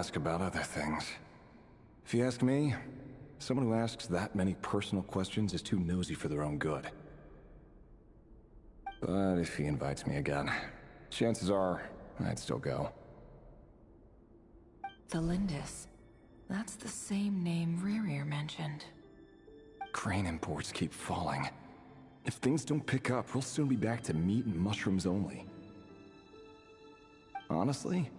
ask about other things. If you ask me, someone who asks that many personal questions is too nosy for their own good. But if he invites me again, chances are I'd still go. The Lindis. That's the same name Rerir mentioned. Grain imports keep falling. If things don't pick up, we'll soon be back to meat and mushrooms only. Honestly,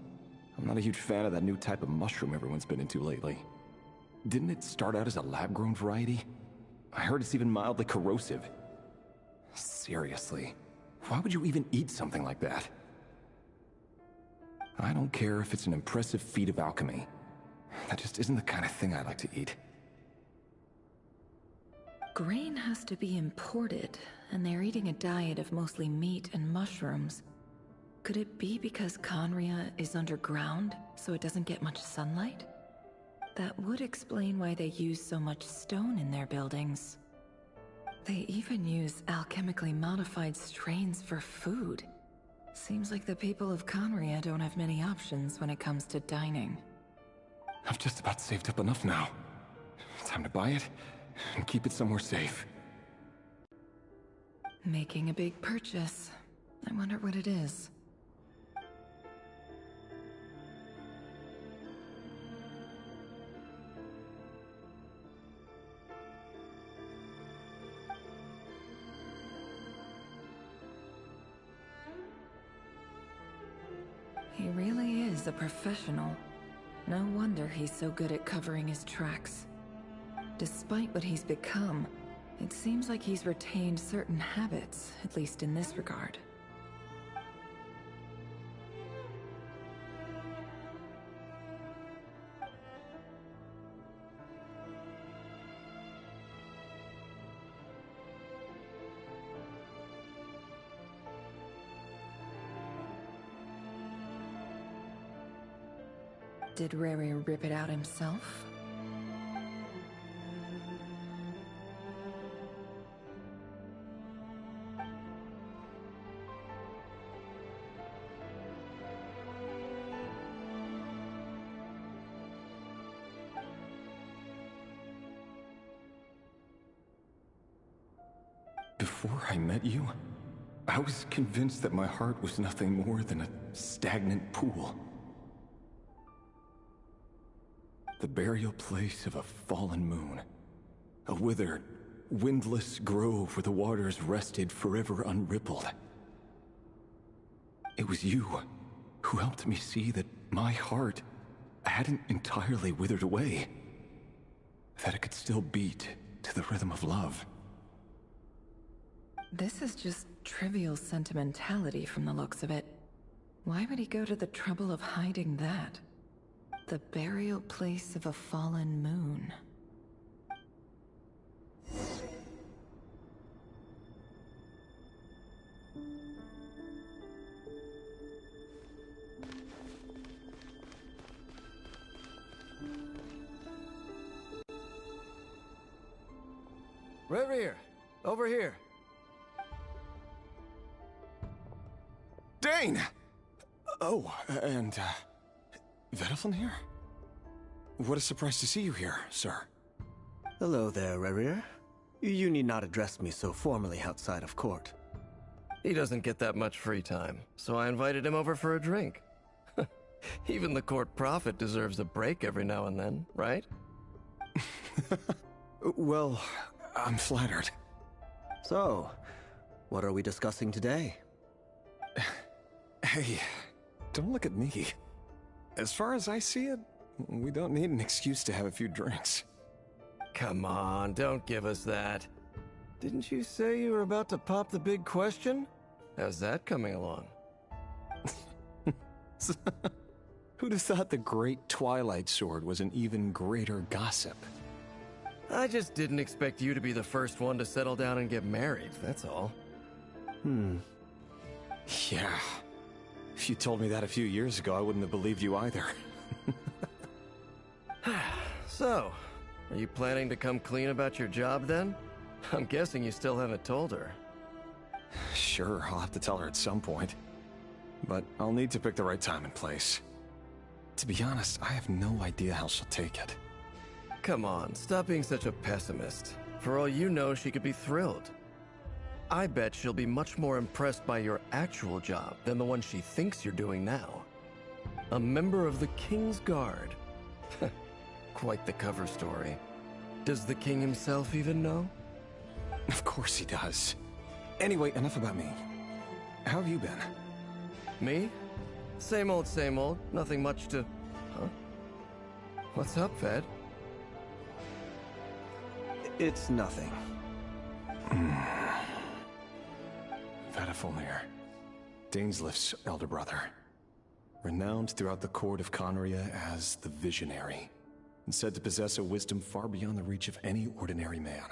I'm not a huge fan of that new type of mushroom everyone's been into lately. Didn't it start out as a lab-grown variety? I heard it's even mildly corrosive. Seriously, why would you even eat something like that? I don't care if it's an impressive feat of alchemy. That just isn't the kind of thing I like to eat. Grain has to be imported, and they're eating a diet of mostly meat and mushrooms. Could it be because Conria is underground, so it doesn't get much sunlight? That would explain why they use so much stone in their buildings. They even use alchemically modified strains for food. Seems like the people of Conria don't have many options when it comes to dining. I've just about saved up enough now. Time to buy it and keep it somewhere safe. Making a big purchase. I wonder what it is. He really is a professional. No wonder he's so good at covering his tracks. Despite what he's become, it seems like he's retained certain habits, at least in this regard. Did Rerir rip it out himself? Before I met you, I was convinced that my heart was nothing more than a stagnant pool. The burial place of a fallen moon. A withered, windless grove where the waters rested forever unrippled. It was you who helped me see that my heart hadn't entirely withered away. That it could still beat to the rhythm of love. This is just trivial sentimentality from the looks of it. Why would he go to the trouble of hiding that? The burial place of a fallen moon. Rerir, over here. Dane! Oh, and, Vedalfin here? What a surprise to see you here, sir. Hello there, Rerir. You need not address me so formally outside of court. He doesn't get that much free time, so I invited him over for a drink. Even the court prophet deserves a break every now and then, right? Well, I'm flattered. So, what are we discussing today? Hey, don't look at me. As far as I see it, we don't need an excuse to have a few drinks. Come on, don't give us that. Didn't you say you were about to pop the big question? How's that coming along? Who'd have thought the great Twilight Sword was an even greater gossip? I just didn't expect you to be the first one to settle down and get married, that's all. Yeah. If you told me that a few years ago, I wouldn't have believed you either. So, are you planning to come clean about your job then? I'm guessing you still haven't told her. Sure, I'll have to tell her at some point. But I'll need to pick the right time and place. To be honest, I have no idea how she'll take it. Come on, stop being such a pessimist. For all you know, she could be thrilled. I bet she'll be much more impressed by your actual job than the one she thinks you're doing now. A member of the King's Guard. Quite the cover story. Does the king himself even know? Of course he does. Anyway, enough about me. How have you been? Me? Same old, nothing much to... Huh? What's up, Ved? It's nothing. Vedifulnir, Dainsleif's elder brother. Renowned throughout the court of Conria as the Visionary, and said to possess a wisdom far beyond the reach of any ordinary man.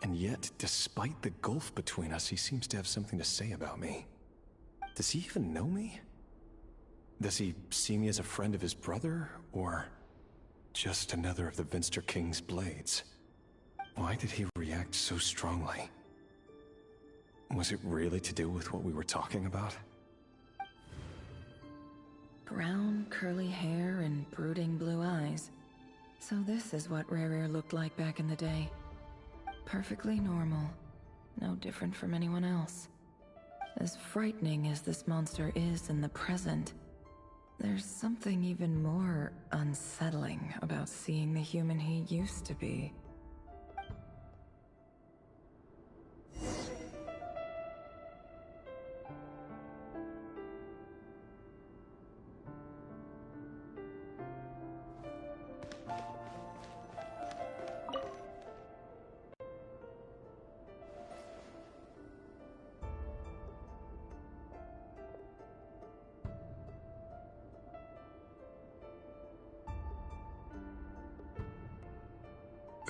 And yet, despite the gulf between us, he seems to have something to say about me. Does he even know me? Does he see me as a friend of his brother, or just another of the Vinster King's blades? Why did he react so strongly? Was it really to do with what we were talking about? Brown, curly hair and brooding blue eyes. So this is what Rerir looked like back in the day. Perfectly normal. No different from anyone else. As frightening as this monster is in the present, there's something even more unsettling about seeing the human he used to be.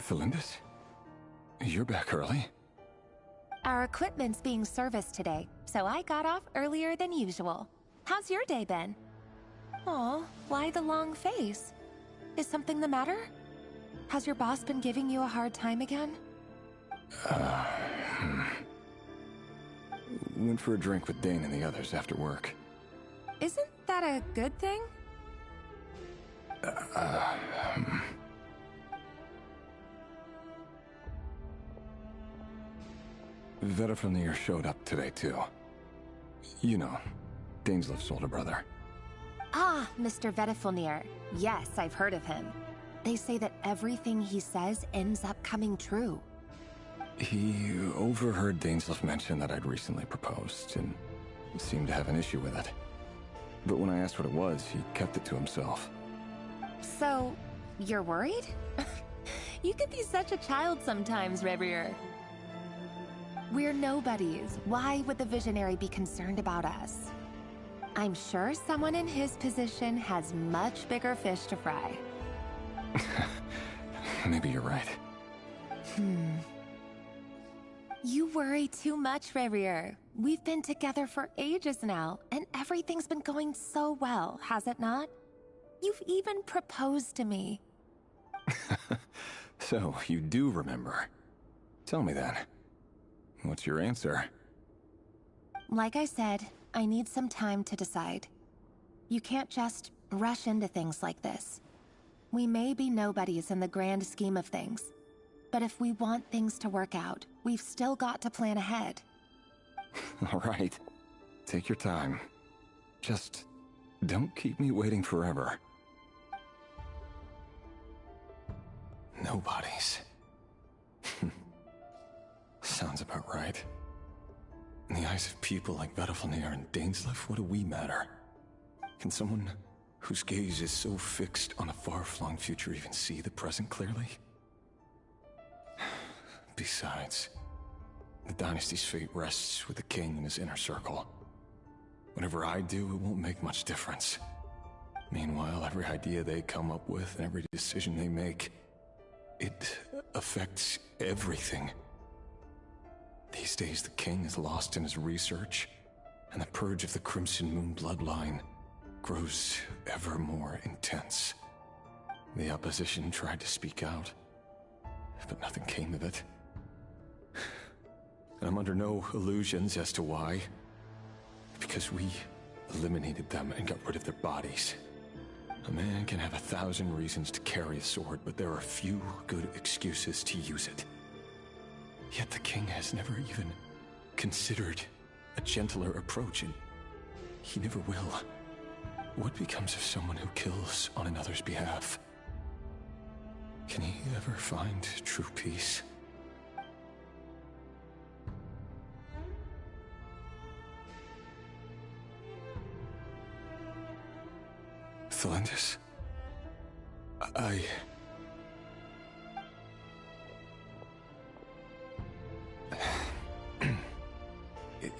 Philimbus? You're back early? Our equipment's being serviced today, so I got off earlier than usual. How's your day been? Aw, why the long face? Is something the matter? Has your boss been giving you a hard time again? Went for a drink with Dane and the others after work. Isn't that a good thing? Vedifulnir showed up today, too. You know, Dainsleif's older brother. Ah, Mr. Vedifulnir. Yes, I've heard of him. They say that everything he says ends up coming true. He overheard Dainsleif mention that I'd recently proposed, and seemed to have an issue with it. But when I asked what it was, he kept it to himself. So, you're worried? You can be such a child sometimes, Rerir. We're nobodies. Why would the Visionary be concerned about us? I'm sure someone in his position has much bigger fish to fry. Maybe you're right. You worry too much, Rerir. We've been together for ages now, and everything's been going so well, has it not? You've even proposed to me. So, you do remember. Tell me then. What's your answer? Like I said, I need some time to decide. You can't just rush into things like this. We may be nobodies in the grand scheme of things, but if we want things to work out, we've still got to plan ahead. All right. Take your time. Just don't keep me waiting forever. Nobodies. Sounds about right. In the eyes of people like Vedifulnir and Dainsleif, what do we matter? Can someone whose gaze is so fixed on a far-flung future even see the present clearly? Besides, the dynasty's fate rests with the king and his inner circle. Whatever I do, it won't make much difference. Meanwhile, every idea they come up with and every decision they make, it affects everything. These days, the king is lost in his research, and the purge of the Crimson Moon bloodline grows ever more intense. The opposition tried to speak out, but nothing came of it. And I'm under no illusions as to why. Because we eliminated them and got rid of their bodies. A man can have 1,000 reasons to carry a sword, but there are few good excuses to use it. Yet the king has never even considered a gentler approach, and he never will. What becomes of someone who kills on another's behalf? Can he ever find true peace? Thelindis?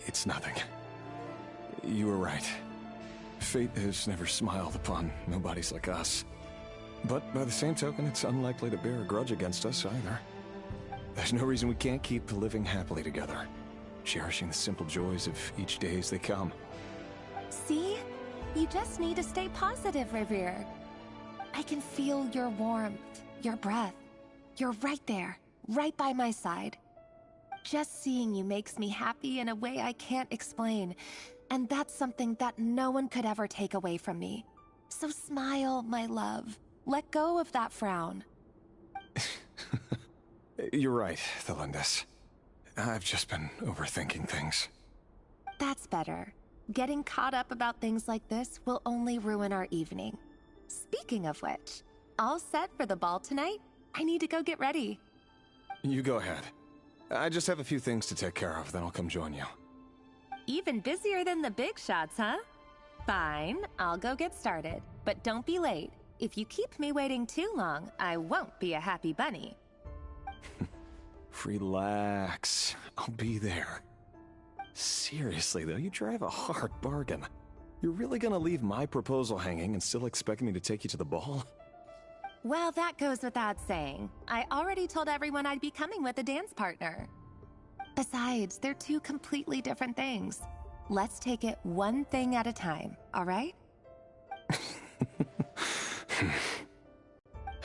It's nothing. You were right. Fate has never smiled upon nobodies like us. But by the same token, it's unlikely to bear a grudge against us either. There's no reason we can't keep living happily together, cherishing the simple joys of each day as they come. See? You just need to stay positive, Revere. I can feel your warmth, your breath. You're right there, right by my side. Just seeing you makes me happy in a way I can't explain. And that's something that no one could ever take away from me. So smile, my love. Let go of that frown. You're right, Thelindis. I've just been overthinking things. That's better. Getting caught up about things like this will only ruin our evening. Speaking of which, all set for the ball tonight? I need to go get ready. You go ahead. I just have a few things to take care of, then I'll come join you. Even busier than the big shots, huh? Fine, I'll go get started. But don't be late. If you keep me waiting too long, I won't be a happy bunny. Relax. I'll be there. Seriously, though, you drive a hard bargain. You're really gonna leave my proposal hanging and still expect me to take you to the ball? Well, that goes without saying. I already told everyone I'd be coming with a dance partner. Besides, they're two completely different things. Let's take it one thing at a time, all right?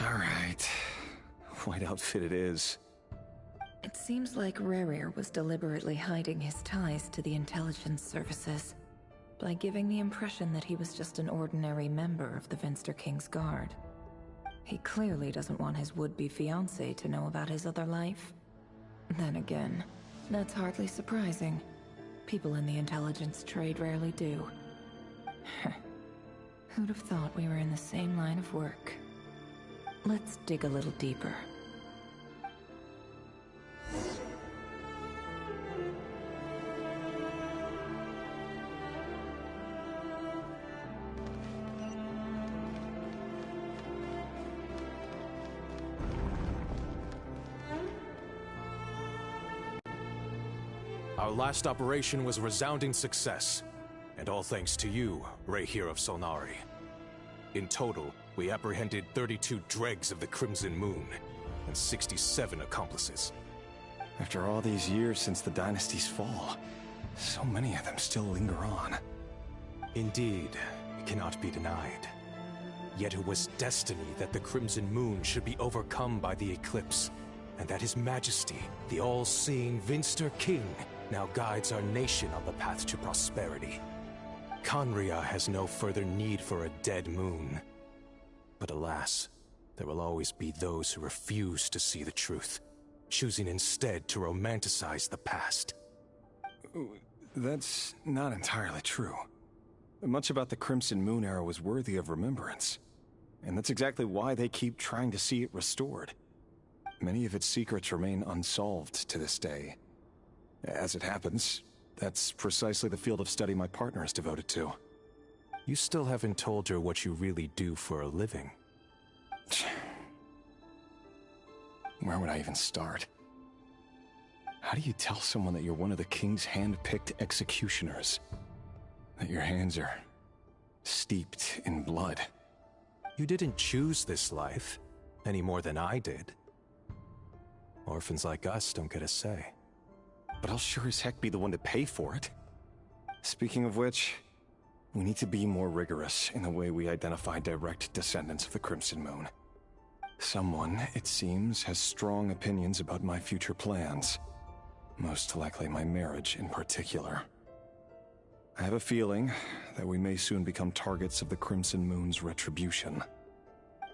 All right. White outfit it is. It seems like Rerir was deliberately hiding his ties to the intelligence services by giving the impression that he was just an ordinary member of the Vinster King's Guard. He clearly doesn't want his would-be fiancée to know about his other life. Then again, that's hardly surprising. People in the intelligence trade rarely do. Who'd have thought we were in the same line of work? Let's dig a little deeper. Our last operation was a resounding success, and all thanks to you, Rehir of Solnari. In total, we apprehended 32 dregs of the Crimson Moon, and 67 accomplices. After all these years since the dynasty's fall, so many of them still linger on. Indeed, it cannot be denied. Yet it was destiny that the Crimson Moon should be overcome by the eclipse, and that His Majesty, the all-seeing Vinster King, now guides our nation on the path to prosperity. Conria has no further need for a dead moon. But alas, there will always be those who refuse to see the truth, choosing instead to romanticize the past. That's not entirely true. Much about the Crimson Moon era was worthy of remembrance, and that's exactly why they keep trying to see it restored. Many of its secrets remain unsolved to this day. As it happens, that's precisely the field of study my partner is devoted to. You still haven't told her what you really do for a living. Where would I even start? How do you tell someone that you're one of the king's hand-picked executioners? That your hands are steeped in blood? You didn't choose this life, any more than I did. Orphans like us don't get a say. But I'll sure as heck be the one to pay for it. Speaking of which, we need to be more rigorous in the way we identify direct descendants of the Crimson Moon. Someone, it seems, has strong opinions about my future plans. Most likely my marriage in particular. I have a feeling that we may soon become targets of the Crimson Moon's retribution.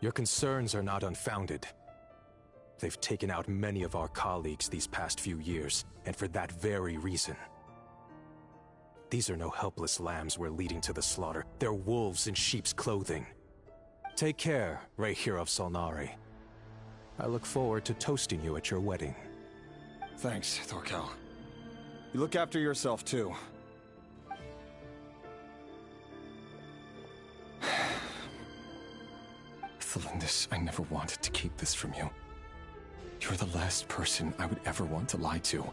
Your concerns are not unfounded. They've taken out many of our colleagues these past few years, and for that very reason. These are no helpless lambs we're leading to the slaughter. They're wolves in sheep's clothing. Take care, Rehir of Solnari. I look forward to toasting you at your wedding. Thanks, Thorkel. You look after yourself, too. Thelindis, I never wanted to keep this from you. You're the last person I would ever want to lie to.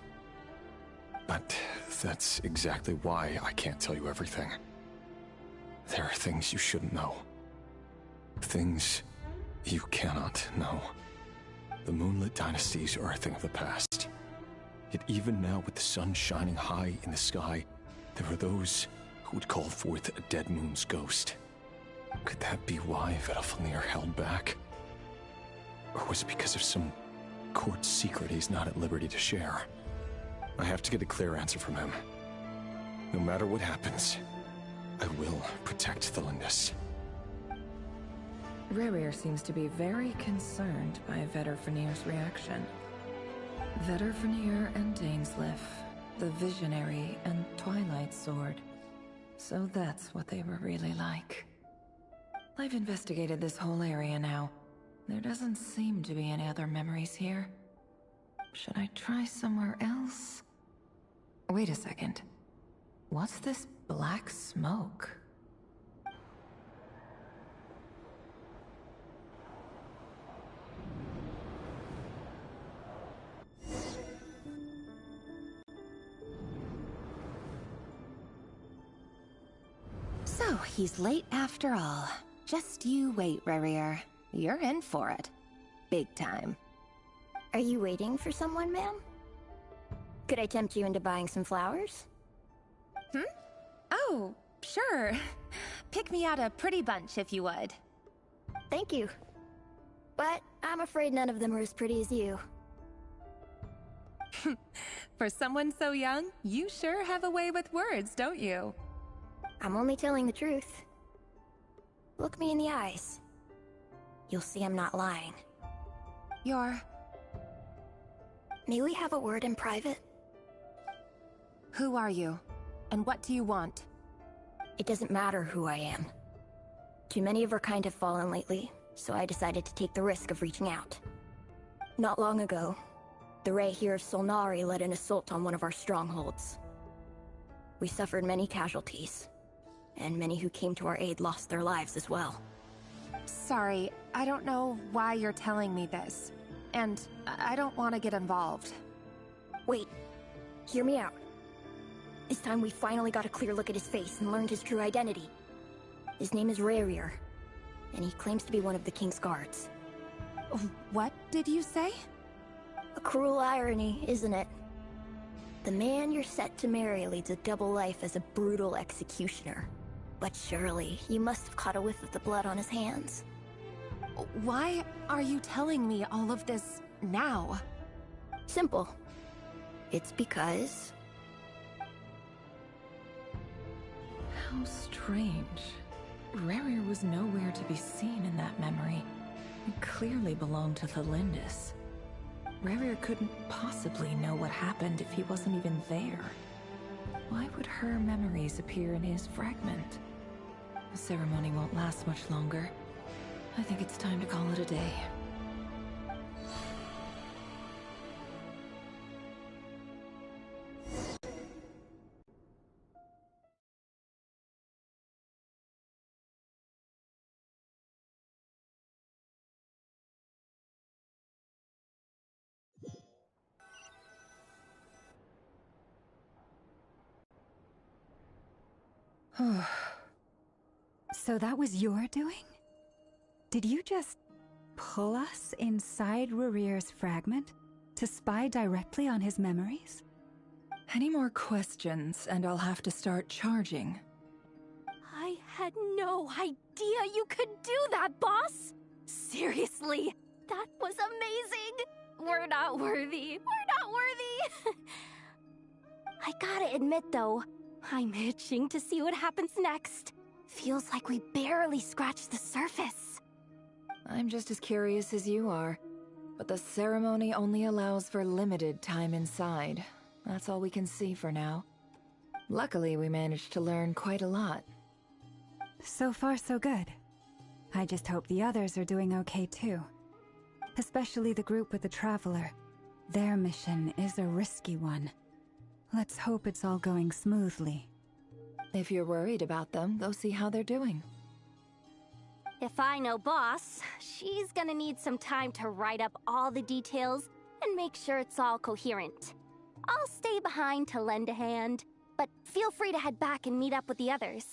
But that's exactly why I can't tell you everything. There are things you shouldn't know. Things you cannot know. The Moonlit dynasties are a thing of the past. Yet even now, with the sun shining high in the sky, there are those who would call forth a dead moon's ghost. Could that be why Vedalfnir held back? Or was it because of some court secret he's not at liberty to share? I have to get a clear answer from him. No matter what happens, I will protect Thelindis. Rerir seems to be very concerned by Vedalfnir's reaction. Vedalfnir and Dainsleif, the Visionary and Twilight Sword. So that's what they were really like. I've investigated this whole area now. There doesn't seem to be any other memories here. Should I try somewhere else? Wait a second. What's this black smoke? So, he's late after all. Just you wait, Rerir. You're in for it. Big time. Are you waiting for someone, ma'am? Could I tempt you into buying some flowers? Oh, sure. Pick me out a pretty bunch if you would. Thank you. But I'm afraid none of them are as pretty as you. For someone so young, you sure have a way with words, don't you? I'm only telling the truth. Look me in the eyes. You'll see I'm not lying. You're... May we have a word in private? Who are you? And what do you want? It doesn't matter who I am. Too many of our kind have fallen lately, so I decided to take the risk of reaching out. Not long ago, the Rehir of Solnari led an assault on one of our strongholds. We suffered many casualties, and many who came to our aid lost their lives as well. Sorry, I don't know why you're telling me this. And I don't want to get involved. Wait, hear me out. This time we finally got a clear look at his face and learned his true identity. His name is Rerir, and he claims to be one of the King's guards. What did you say? A cruel irony, isn't it? The man you're set to marry leads a double life as a brutal executioner. But surely, you must have caught a whiff of the blood on his hands. Why are you telling me all of this now? Simple. It's because... How strange. Rerir was nowhere to be seen in that memory. It clearly belonged to Thelindis. Rerir couldn't possibly know what happened if he wasn't even there. Why would her memories appear in his fragment? The ceremony won't last much longer. I think it's time to call it a day. So that was your doing? Did you just pull us inside Rerir's fragment to spy directly on his memories? Any more questions, and I'll have to start charging. I had no idea you could do that, boss! Seriously, that was amazing! We're not worthy. We're not worthy! I gotta admit, though, I'm itching to see what happens next. Feels like we barely scratched the surface. I'm just as curious as you are. But the ceremony only allows for limited time inside. That's all we can see for now. Luckily, we managed to learn quite a lot. So far, so good. I just hope the others are doing okay too. Especially the group with the Traveler. Their mission is a risky one. Let's hope it's all going smoothly. If you're worried about them, go see how they're doing. If I know Boss, she's gonna need some time to write up all the details and make sure it's all coherent. I'll stay behind to lend a hand, but feel free to head back and meet up with the others.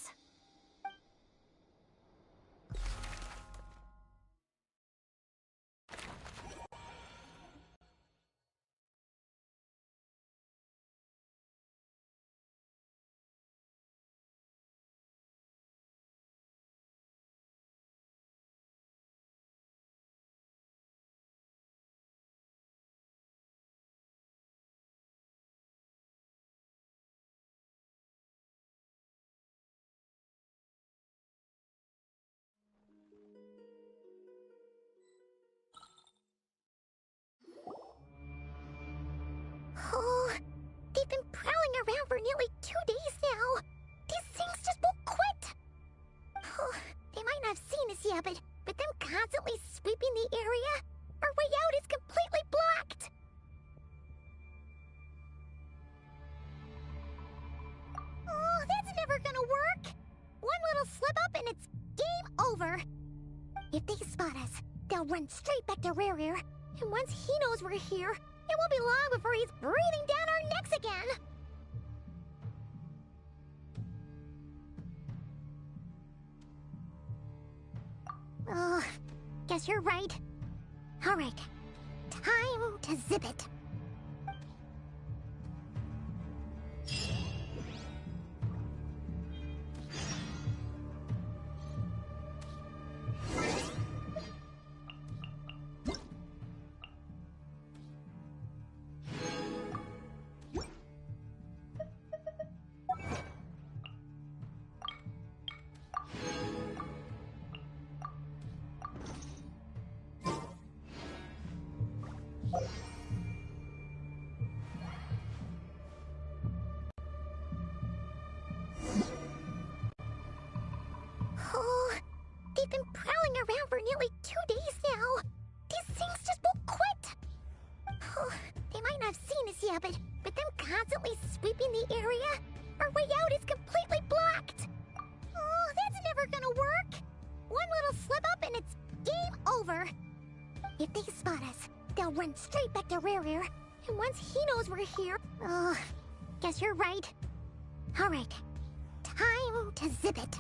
Oh, they've been prowling around for nearly 2 days now. These things just won't quit. Oh, they might not have seen us yet, but them constantly sweeping the area, our way out is completely blocked. Oh, that's never gonna work. One little slip up and it's game over. If they spot us, they'll run straight back to Rare. And once he knows we're here, it won't be long before he's breathing down our necks again. Oh, guess you're right. All right, time to zip it. Oh, they've been prowling around for nearly 2 days now. These things just won't quit. Oh, they might not have seen us yet, but them constantly sweeping the area, our way out is completely blocked. Oh, that's never gonna work. One little slip up and it's game over. If they spot us, they'll run straight back to Rare. And once he knows we're here, oh, guess you're right. All right, time to zip it.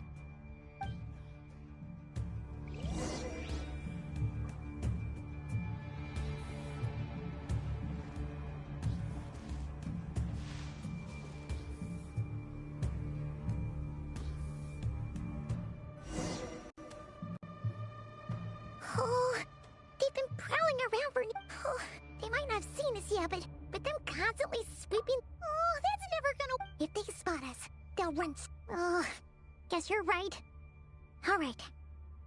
Oh, they've been prowling around for... Oh, they might not have seen us yet, but them constantly sweeping... Oh, that's never gonna... If they spot us, they'll run... Oh, guess you're right. All right,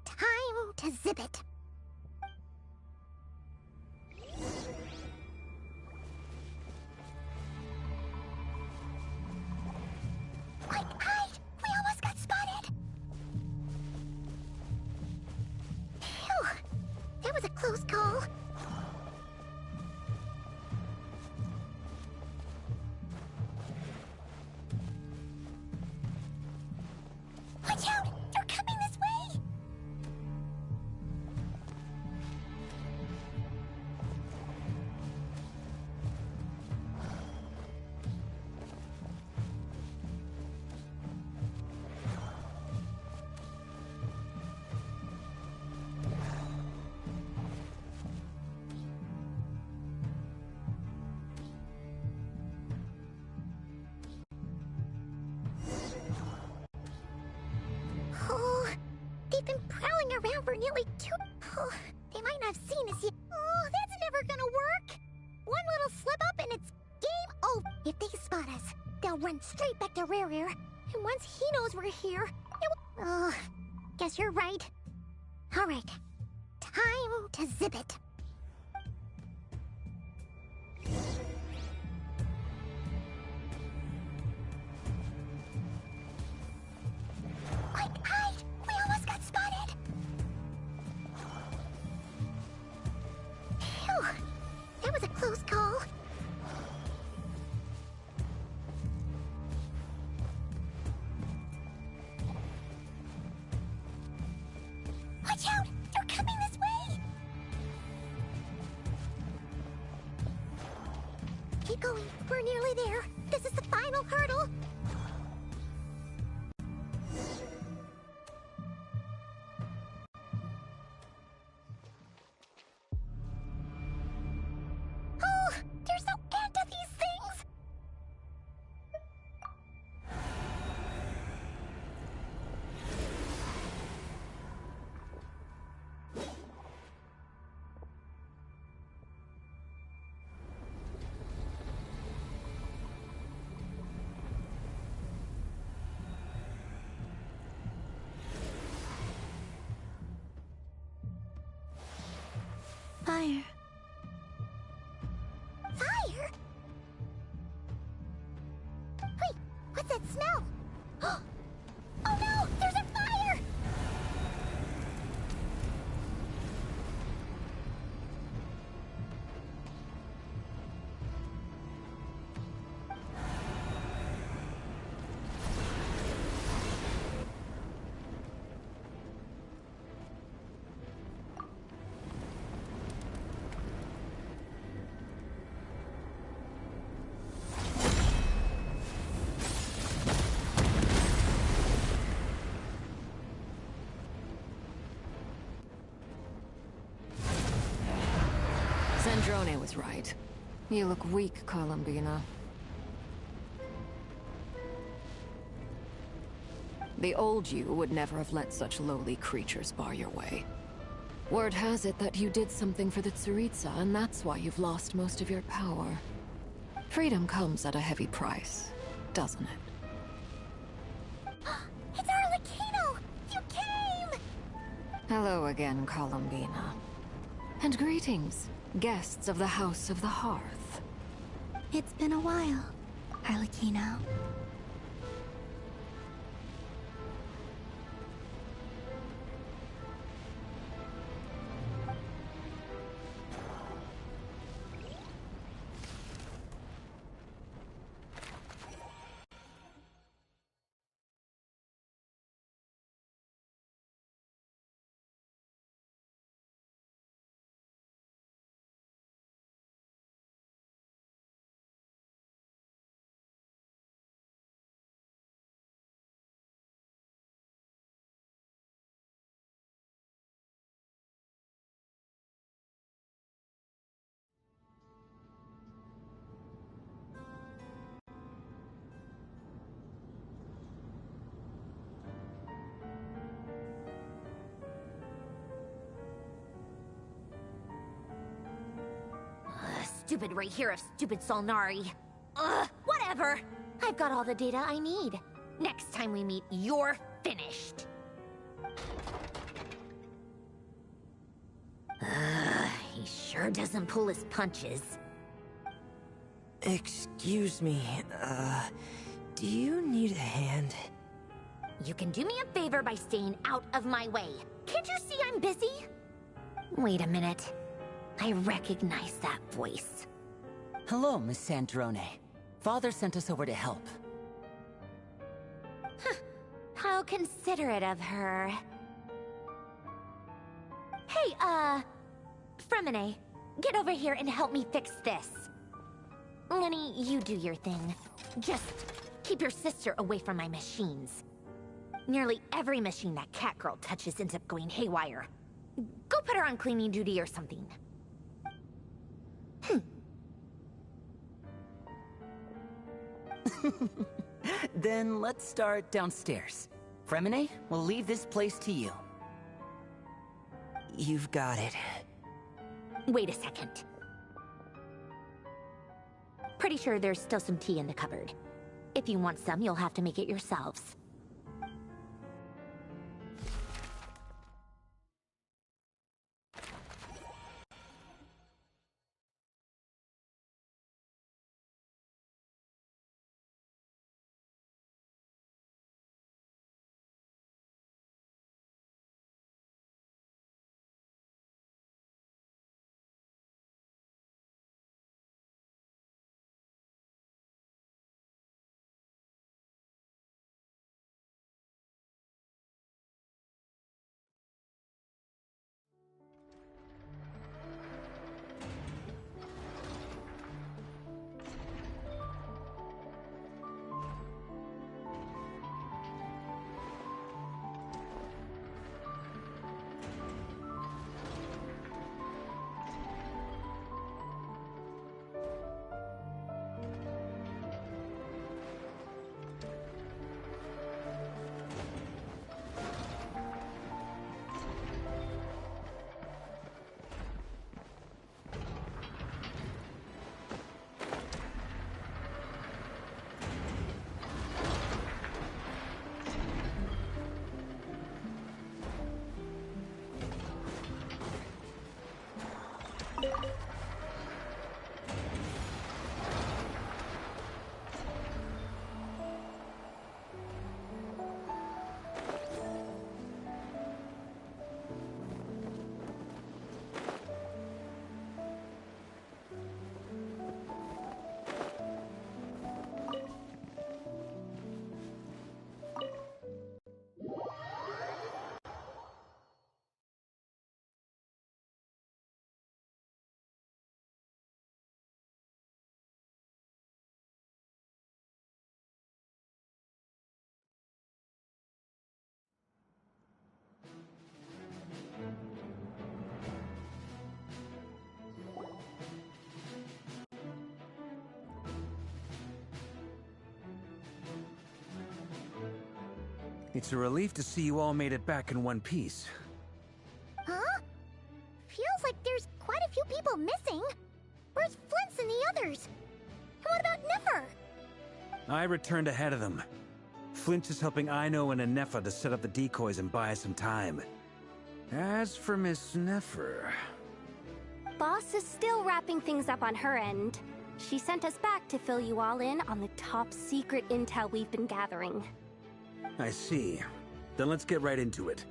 time to zip it. Quick, hide! We almost got spotted! Phew, that was a close call. Watch out! They're coming this way! Oh, they've been prowling around for nearly 2... Oh, they might not have seen us yet. Oh, that's never gonna work. One little slip up and it's game over. If they spot us, they'll run... straight back to Rare. And once he knows we're here, it will... Oh, guess you're right. Alright. Time to zip it. Quick, hide! We almost got spotted! Phew. That was a close call. Watch out! They're coming this way! Keep going. We're nearly there. This is the final hurdle. Oh, there's no end to these things! Fire. Fire? Wait, what's that smell? Oh no, there's a fire! Sandrone was right. You look weak, Columbina. The old you would never have let such lowly creatures bar your way. Word has it that you did something for the Tsaritsa, and that's why you've lost most of your power. Freedom comes at a heavy price, doesn't it? It's Arlecchino! You came! Hello again, Columbina. And greetings, guests of the House of the Hearth. It's been a while, Arlecchino. Stupid right here of stupid Solnari. Ugh, whatever. I've got all the data I need. Next time we meet, you're finished. He sure doesn't pull his punches. Excuse me, do you need a hand? You can do me a favor by staying out of my way. Can't you see I'm busy? Wait a minute. I recognize that voice. Hello, Miss Sandrone. Father sent us over to help. How considerate of her. Hey, Fremine, get over here and help me fix this. Lenny, you do your thing. Just keep your sister away from my machines. Nearly every machine that Catgirl touches ends up going haywire. Go put her on cleaning duty or something. Then let's start downstairs. Fremine, we'll leave this place to you. You've got it. Wait a second. Pretty sure there's still some tea in the cupboard. If you want some, you'll have to make it yourselves. It's a relief to see you all made it back in one piece. Huh? Feels like there's quite a few people missing. Where's Flint's and the others? And what about Niffer? I returned ahead of them. Flint is helping Aino and Anefa to set up the decoys and buy us some time. As for Miss Neffer... Boss is still wrapping things up on her end. She sent us back to fill you all in on the top secret intel we've been gathering. I see. Then let's get right into it.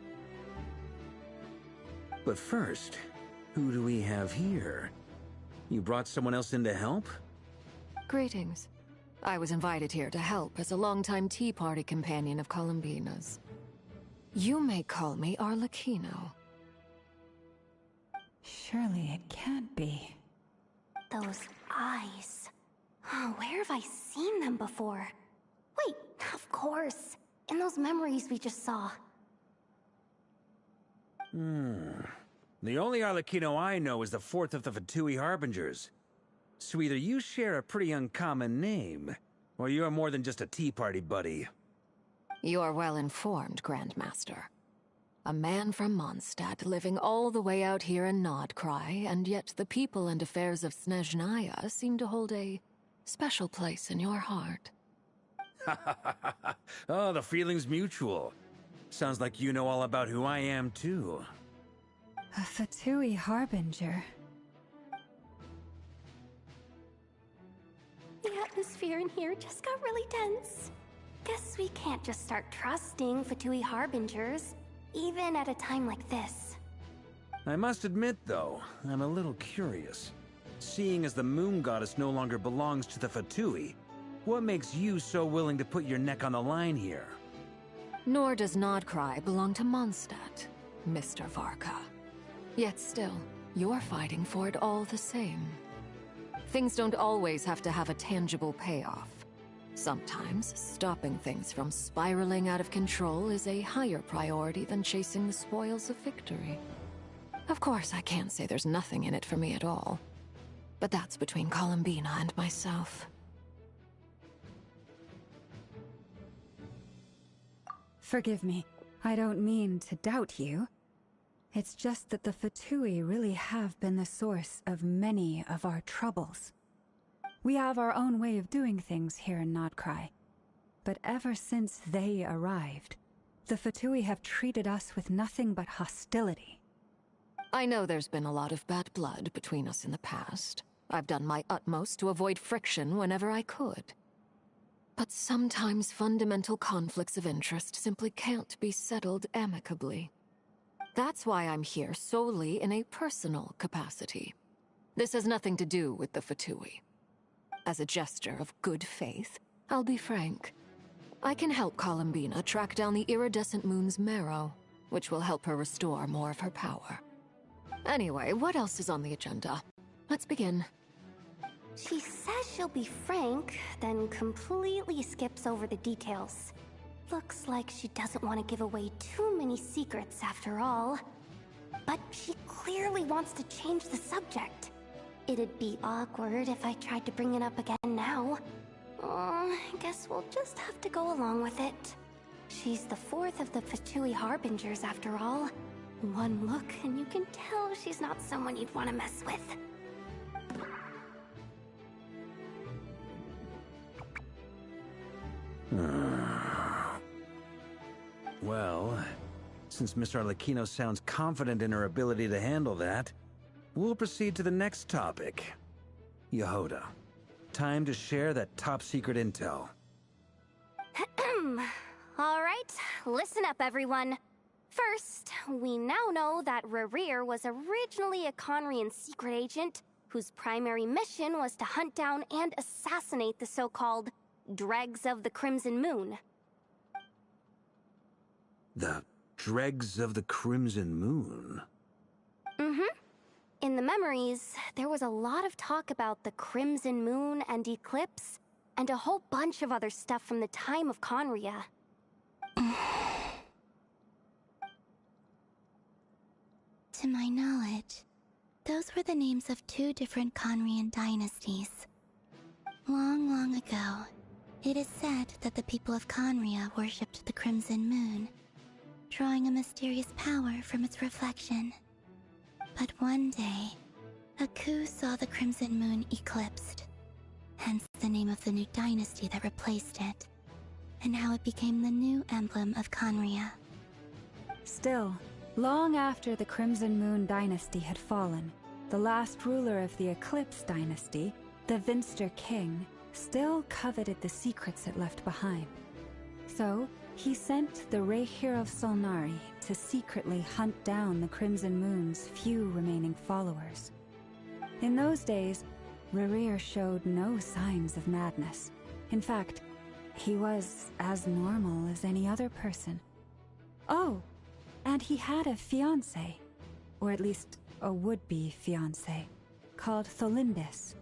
But first, who do we have here? You brought someone else in to help? Greetings. I was invited here to help as a longtime Tea Party companion of Columbina's. You may call me Arlecchino. Surely it can't be. Those eyes. Oh, where have I seen them before? Wait, of course. In those memories we just saw. The only Arlecchino I know is the fourth of the Fatui Harbingers. So either you share a pretty uncommon name, or you're more than just a Tea Party buddy. You're well informed, Grandmaster. A man from Mondstadt living all the way out here in Nodcry, and yet the people and affairs of Snezhnaya seem to hold a special place in your heart. Oh, the feeling's mutual. Sounds like you know all about who I am, too. A Fatui Harbinger. The atmosphere in here just got really tense. Guess we can't just start trusting Fatui Harbingers, even at a time like this. I must admit, though, I'm a little curious. Seeing as the Moon Goddess no longer belongs to the Fatui, what makes you so willing to put your neck on the line here? Nor does Nodcry belong to Mondstadt, Mr. Varka. Yet still, you're fighting for it all the same. Things don't always have to have a tangible payoff. Sometimes, stopping things from spiraling out of control is a higher priority than chasing the spoils of victory. Of course, I can't say there's nothing in it for me at all. But that's between Columbina and myself. Forgive me. I don't mean to doubt you. It's just that the Fatui really have been the source of many of our troubles. We have our own way of doing things here in Nodcry, but ever since they arrived, the Fatui have treated us with nothing but hostility. I know there's been a lot of bad blood between us in the past. I've done my utmost to avoid friction whenever I could. But sometimes fundamental conflicts of interest simply can't be settled amicably. That's why I'm here solely in a personal capacity. This has nothing to do with the Fatui. As a gesture of good faith, I'll be frank. I can help Columbina track down the iridescent moon's marrow, which will help her restore more of her power. Anyway, what else is on the agenda? Let's begin. She says she'll be frank, then completely skips over the details. Looks like she doesn't want to give away too many secrets after all. But she clearly wants to change the subject. It'd be awkward if I tried to bring it up again now. I guess we'll just have to go along with it. She's the fourth of the Fatui Harbingers after all. One look and you can tell she's not someone you'd want to mess with. Well, since Miss Arlecchino sounds confident in her ability to handle that, we'll proceed to the next topic. Yehoda, time to share that top-secret intel. Alright, listen up everyone. First, we now know that Rerir was originally a Conrian secret agent whose primary mission was to hunt down and assassinate the so-called Dregs of the Crimson Moon. The Dregs of the Crimson Moon? In the memories, there was a lot of talk about the Crimson Moon and Eclipse, and a whole bunch of other stuff from the time of Conria. To my knowledge, those were the names of two different Conrian dynasties. Long, long ago, it is said that the people of Conria worshipped the Crimson Moon, drawing a mysterious power from its reflection. But one day, a coup saw the Crimson Moon eclipsed, hence the name of the new dynasty that replaced it, and how it became the new emblem of Conria. Still, long after the Crimson Moon dynasty had fallen, the last ruler of the Eclipse dynasty, the Vinster King, still coveted the secrets it left behind. So, he sent the Rehir of Solnari to secretly hunt down the Crimson Moon's few remaining followers. In those days, Rerir showed no signs of madness. In fact, he was as normal as any other person. Oh, and he had a fiancé, or at least a would-be fiancé, called Tholindis.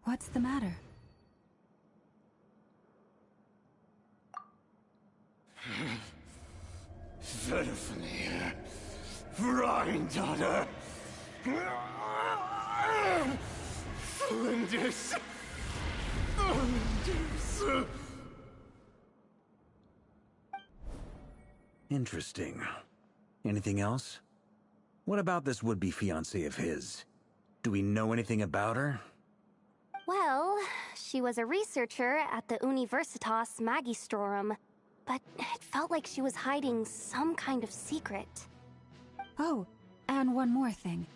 What's the matter? Verfnir, Freindaughter, Flinders. Interesting. Anything else? What about this would-be fiancé of his? Do we know anything about her? Well, she was a researcher at the Universitas Magistrorum, but it felt like she was hiding some kind of secret. Oh, and one more thing.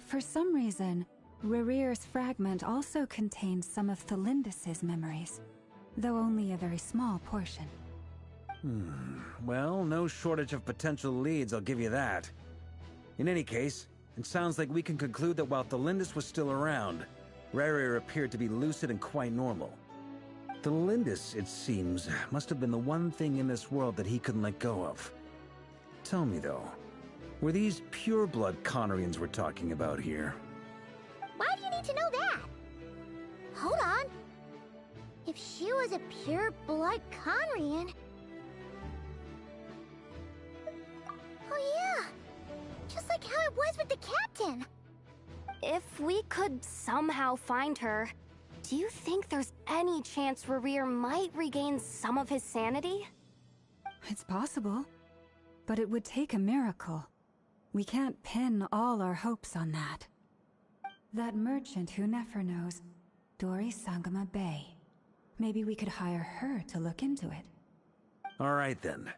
For some reason, Rerir's fragment also contains some of Tholindis' memories, though only a very small portion. Well, no shortage of potential leads, I'll give you that. In any case, it sounds like we can conclude that while Tholindis was still around, Rerir appeared to be lucid and quite normal. Tholindis, it seems, must have been the one thing in this world that he couldn't let go of. Tell me, though, were these pure-blood Conrians we're talking about here? Why do you need to know that? Hold on. If she was a pure-blood Conrian... Oh yeah! Just like how it was with the captain! If we could somehow find her, do you think there's any chance Rerir might regain some of his sanity? It's possible, but it would take a miracle. We can't pin all our hopes on that. That merchant who Nefer knows, Dori Sangama Bay. Maybe we could hire her to look into it. All right then.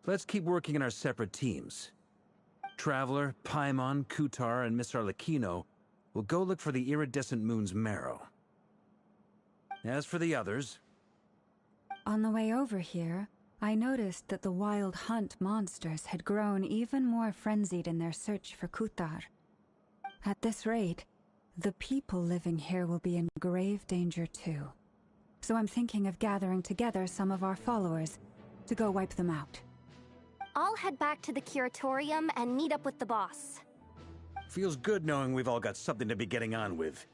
Let's keep working in our separate teams. Traveler, Paimon, Kutar, and Miss Arlecchino will go look for the iridescent moon's marrow. As for the others... On the way over here, I noticed that the Wild Hunt monsters had grown even more frenzied in their search for Kutar. At this rate, the people living here will be in grave danger too. So I'm thinking of gathering together some of our followers to go wipe them out. I'll head back to the curatorium and meet up with the boss. Feels good knowing we've all got something to be getting on with.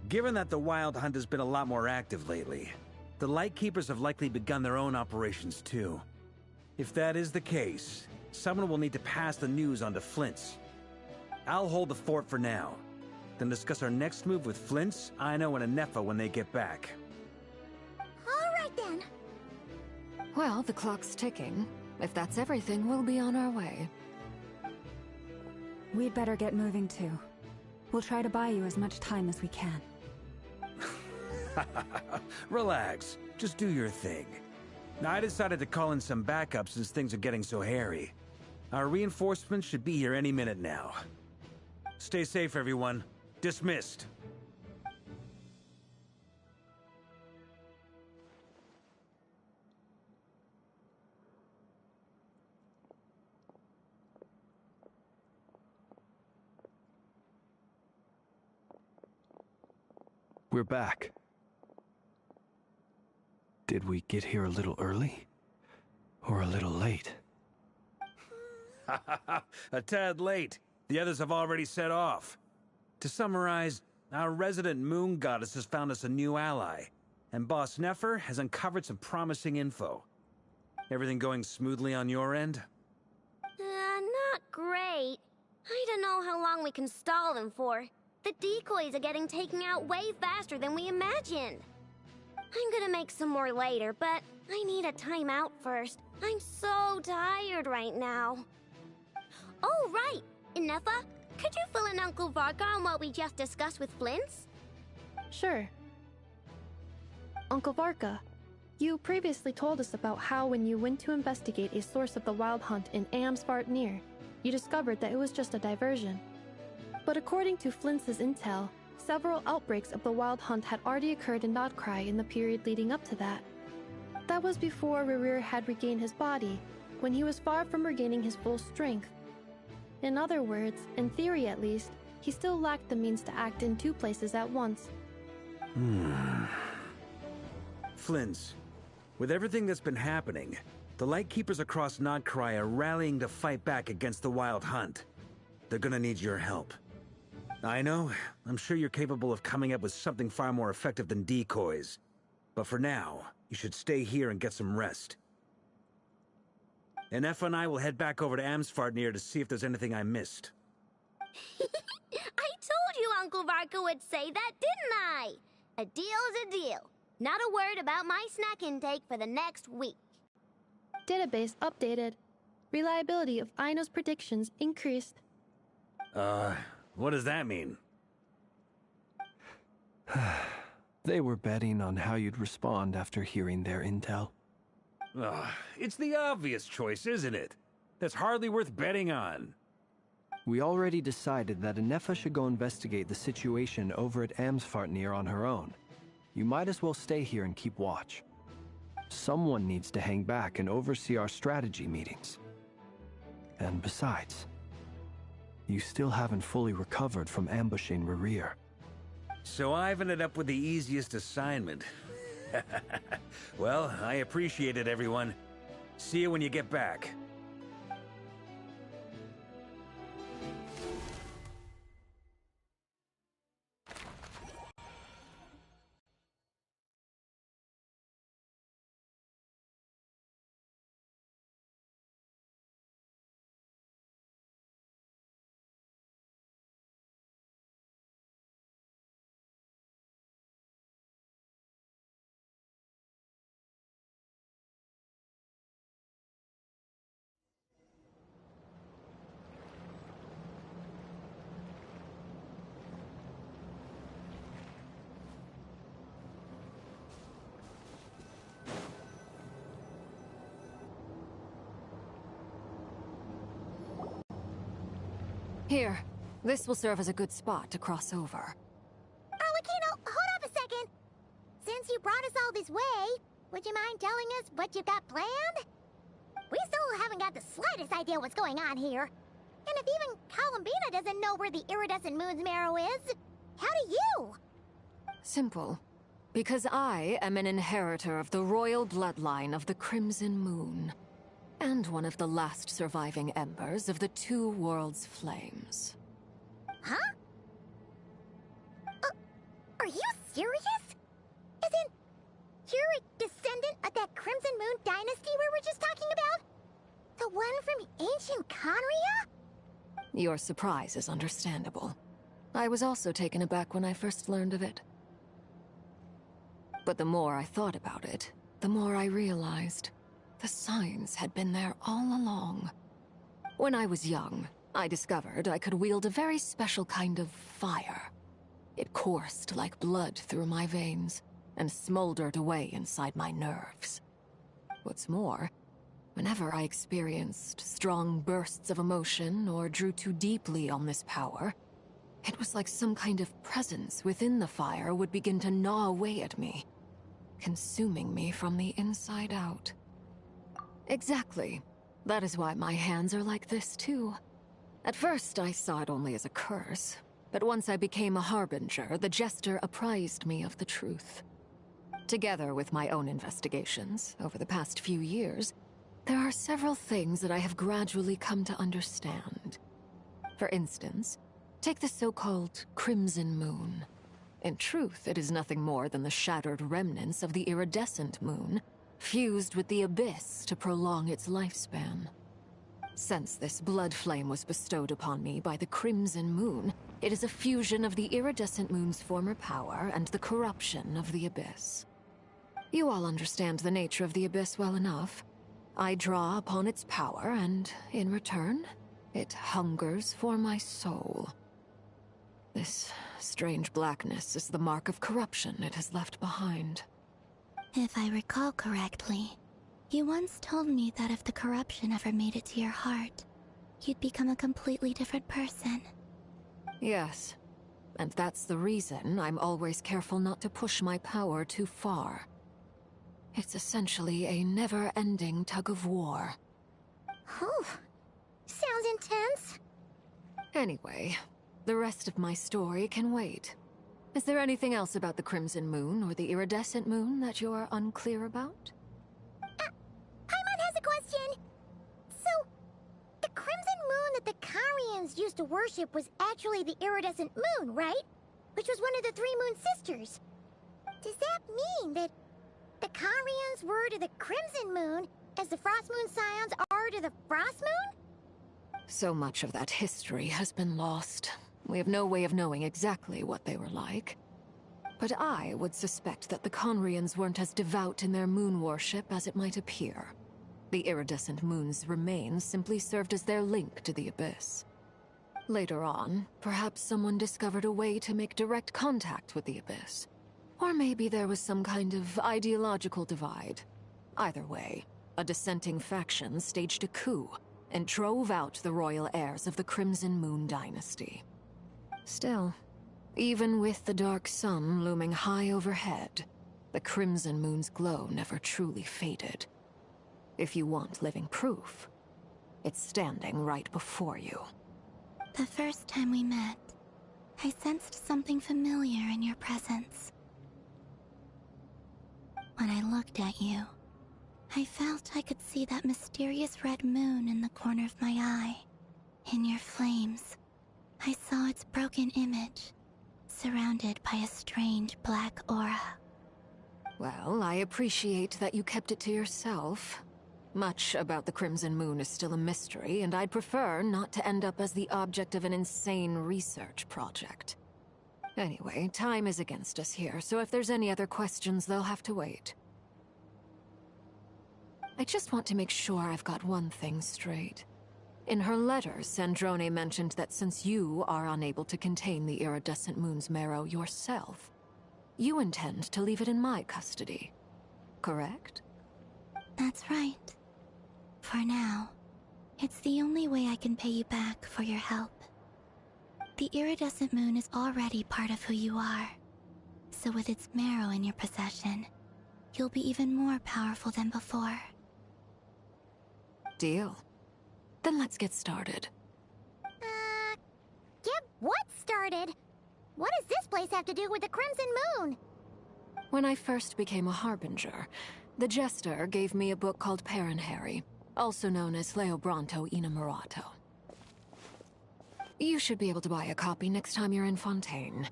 Given that the Wild Hunt has been a lot more active lately, the Lightkeepers have likely begun their own operations too. If that is the case, someone will need to pass the news on to Flint's. I'll hold the fort for now, then discuss our next move with Flint's, Aino, and Anefa when they get back. All right then. Well, the clock's ticking. If that's everything, we'll be on our way. We'd better get moving too. We'll try to buy you as much time as we can. Relax. Just do your thing. Now, I decided to call in some backup since things are getting so hairy. Our reinforcements should be here any minute now. Stay safe, everyone. Dismissed. We're back. Did we get here a little early? Or a little late? A tad late. The others have already set off. To summarize, our resident moon goddess has found us a new ally, and Boss Nefer has uncovered some promising info. Everything going smoothly on your end? Not great. I don't know how long we can stall them for. The decoys are getting taken out way faster than we imagined. I'm gonna make some more later, but I need a timeout first. I'm so tired right now. Oh, right! Inefa, could you fill in Uncle Varka on what we just discussed with Flint's? Sure. Uncle Varka, you previously told us about how when you went to investigate a source of the Wild Hunt in Amsvartnir, you discovered that it was just a diversion. But according to Flint's intel, several outbreaks of the Wild Hunt had already occurred in Nodcry in the period leading up to that. That was before Rerir had regained his body, when he was far from regaining his full strength. In other words, in theory at least, he still lacked the means to act in two places at once. Flint's, with everything that's been happening, the Lightkeepers across Nodcry are rallying to fight back against the Wild Hunt. They're gonna need your help. I know, I'm sure you're capable of coming up with something far more effective than decoys. But for now, you should stay here and get some rest. And Efa and I will head back over to Amsvartnir to see if there's anything I missed. I told you Uncle Varka would say that, didn't I? A deal's a deal. Not a word about my snack intake for the next week. Database updated. Reliability of Aino's predictions increased. What does that mean? They were betting on how you'd respond after hearing their intel. It's the obvious choice, isn't it? That's hardly worth betting on. We already decided that Anefa should go investigate the situation over at Amsvartnir on her own. You might as well stay here and keep watch. Someone needs to hang back and oversee our strategy meetings. And besides, you still haven't fully recovered from ambushing Rerir. So I've ended up with the easiest assignment. Well, I appreciate it, everyone. See you when you get back. Here, this will serve as a good spot to cross over. Arlecchino, hold up a second. Since you brought us all this way, would you mind telling us what you've got planned? We still haven't got the slightest idea what's going on here. And if even COLUMBINA doesn't know where the iridescent moon's marrow is, how do you? Simple. Because I am an inheritor of the royal bloodline of the Crimson Moon, and one of the last surviving embers of the Two Worlds' flames. Huh? Are you serious? As in, you're a descendant of that Crimson Moon dynasty we were just talking about? The one from ancient Conria? Your surprise is understandable. I was also taken aback when I first learned of it. But the more I thought about it, the more I realized the signs had been there all along. When I was young, I discovered I could wield a very special kind of fire. It coursed like blood through my veins and smoldered away inside my nerves. What's more, whenever I experienced strong bursts of emotion or drew too deeply on this power, it was like some kind of presence within the fire would begin to gnaw away at me, consuming me from the inside out. Exactly. That is why my hands are like this, too. At first, I saw it only as a curse, but once I became a harbinger, the jester apprised me of the truth. Together with my own investigations, over the past few years, there are several things that I have gradually come to understand. For instance, take the so-called Crimson Moon. In truth, it is nothing more than the shattered remnants of the iridescent moon, fused with the abyss to prolong its lifespan. Since this blood flame was bestowed upon me by the Crimson Moon, it is a fusion of the iridescent moon's former power and the corruption of the abyss. You all understand the nature of the abyss well enough. I draw upon its power, and in return, it hungers for my soul. This strange blackness is the mark of corruption it has left behind. If I recall correctly, you once told me that if the corruption ever made it to your heart, you'd become a completely different person. Yes, and that's the reason I'm always careful not to push my power too far. It's essentially a never-ending tug-of-war. Oh, sounds intense. Anyway, the rest of my story can wait. Is there anything else about the Crimson Moon or the Iridescent Moon that you're unclear about? Paimon has a question. So, the Crimson Moon that the Carians used to worship was actually the Iridescent Moon, right? Which was one of the three Moon Sisters. Does that mean that the Carians were to the Crimson Moon as the Frost Moon Scions are to the Frost Moon? So much of that history has been lost. We have no way of knowing exactly what they were like. But I would suspect that the Conrians weren't as devout in their moon worship as it might appear. The iridescent moon's remains simply served as their link to the abyss. Later on, perhaps someone discovered a way to make direct contact with the abyss. Or maybe there was some kind of ideological divide. Either way, a dissenting faction staged a coup and drove out the royal heirs of the Crimson Moon dynasty. Still, even with the dark sun looming high overhead, the Crimson Moon's glow never truly faded. If you want living proof, it's standing right before you. The first time we met, I sensed something familiar in your presence. When I looked at you, I felt I could see that mysterious red moon in the corner of my eye. In your flames, I saw its broken image, surrounded by a strange black aura. Well, I appreciate that you kept it to yourself. Much about the Crimson Moon is still a mystery, and I'd prefer not to end up as the object of an insane research project. Anyway, time is against us here, so if there's any other questions, they'll have to wait. I just want to make sure I've got one thing straight. In her letter, Sandrone mentioned that since you are unable to contain the iridescent moon's marrow yourself, you intend to leave it in my custody. Correct? That's right. For now, it's the only way I can pay you back for your help. The iridescent moon is already part of who you are. So with its marrow in your possession, you'll be even more powerful than before. Deal. Then let's get started. Get what started? What does this place have to do with the Crimson Moon? When I first became a Harbinger, the Jester gave me a book called Parenheri, also known as Leobranto Innamorato. You should be able to buy a copy next time you're in Fontaine.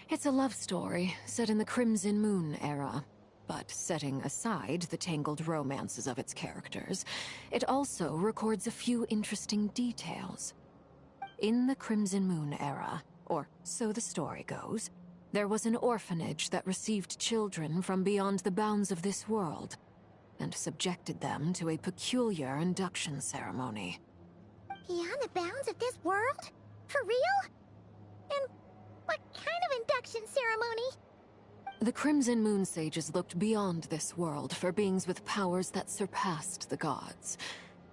It's a love story set in the Crimson Moon era, but setting aside the tangled romances of its characters, it also records a few interesting details. In the Crimson Moon era, or so the story goes, there was an orphanage that received children from beyond the bounds of this world, and subjected them to a peculiar induction ceremony. Beyond the bounds of this world? For real? And what kind of induction ceremony? The Crimson Moon sages looked beyond this world for beings with powers that surpassed the gods.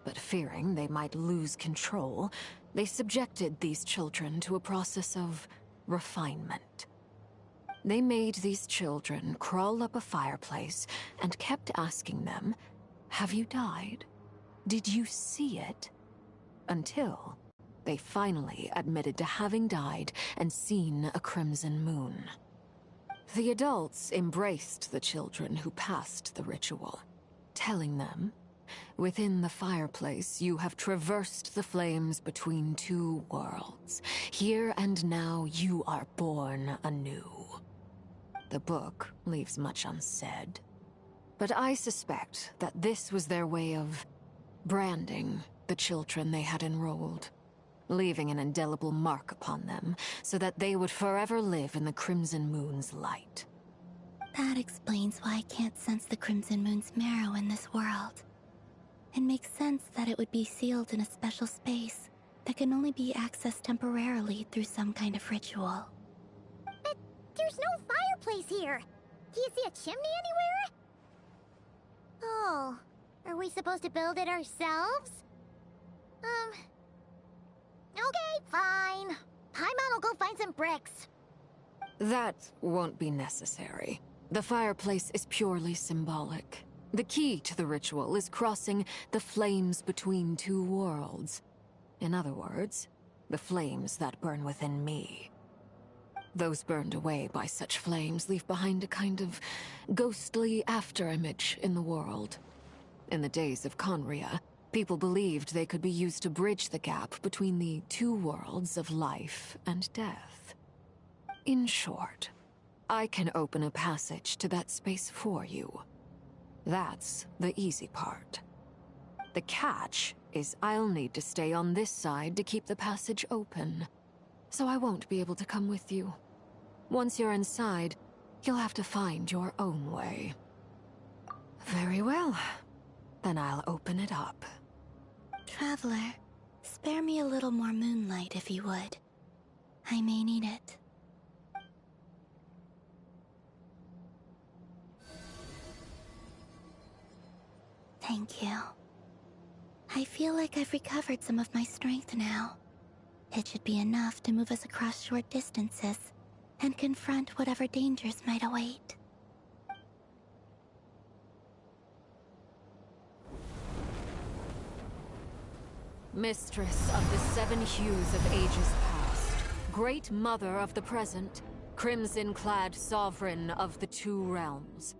But fearing they might lose control, they subjected these children to a process of refinement. They made these children crawl up a fireplace and kept asking them, "Have you died? Did you see it?" Until they finally admitted to having died and seen a crimson moon. The adults embraced the children who passed the ritual, telling them, "Within the fireplace, you have traversed the flames between two worlds. Here and now, you are born anew." The book leaves much unsaid, but I suspect that this was their way of branding the children they had enrolled, leaving an indelible mark upon them so that they would forever live in the Crimson Moon's light. That explains why I can't sense the Crimson Moon's marrow in this world. It makes sense that it would be sealed in a special space that can only be accessed temporarily through some kind of ritual. But there's no fireplace here! Do you see a chimney anywhere? Oh, are we supposed to build it ourselves? Okay, fine. Paimon will go find some bricks. That won't be necessary. The fireplace is purely symbolic. The key to the ritual is crossing the flames between two worlds. In other words, the flames that burn within me. Those burned away by such flames leave behind a kind of ghostly afterimage in the world. In the days of Conria, people believed they could be used to bridge the gap between the two worlds of life and death. In short, I can open a passage to that space for you. That's the easy part. The catch is I'll need to stay on this side to keep the passage open, so I won't be able to come with you. Once you're inside, you'll have to find your own way. Very well. Then I'll open it up. Traveler, spare me a little more moonlight if you would. I may need it. Thank you. I feel like I've recovered some of my strength now. It should be enough to move us across short distances and confront whatever dangers might await. Mistress of the seven hues of ages past, great mother of the present, crimson-clad sovereign of the two realms,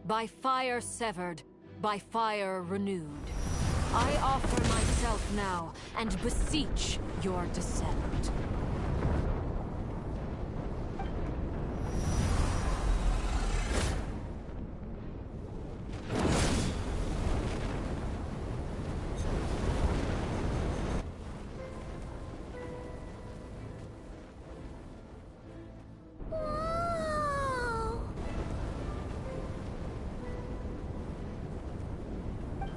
by fire severed, by fire renewed, I offer myself now and beseech your descent.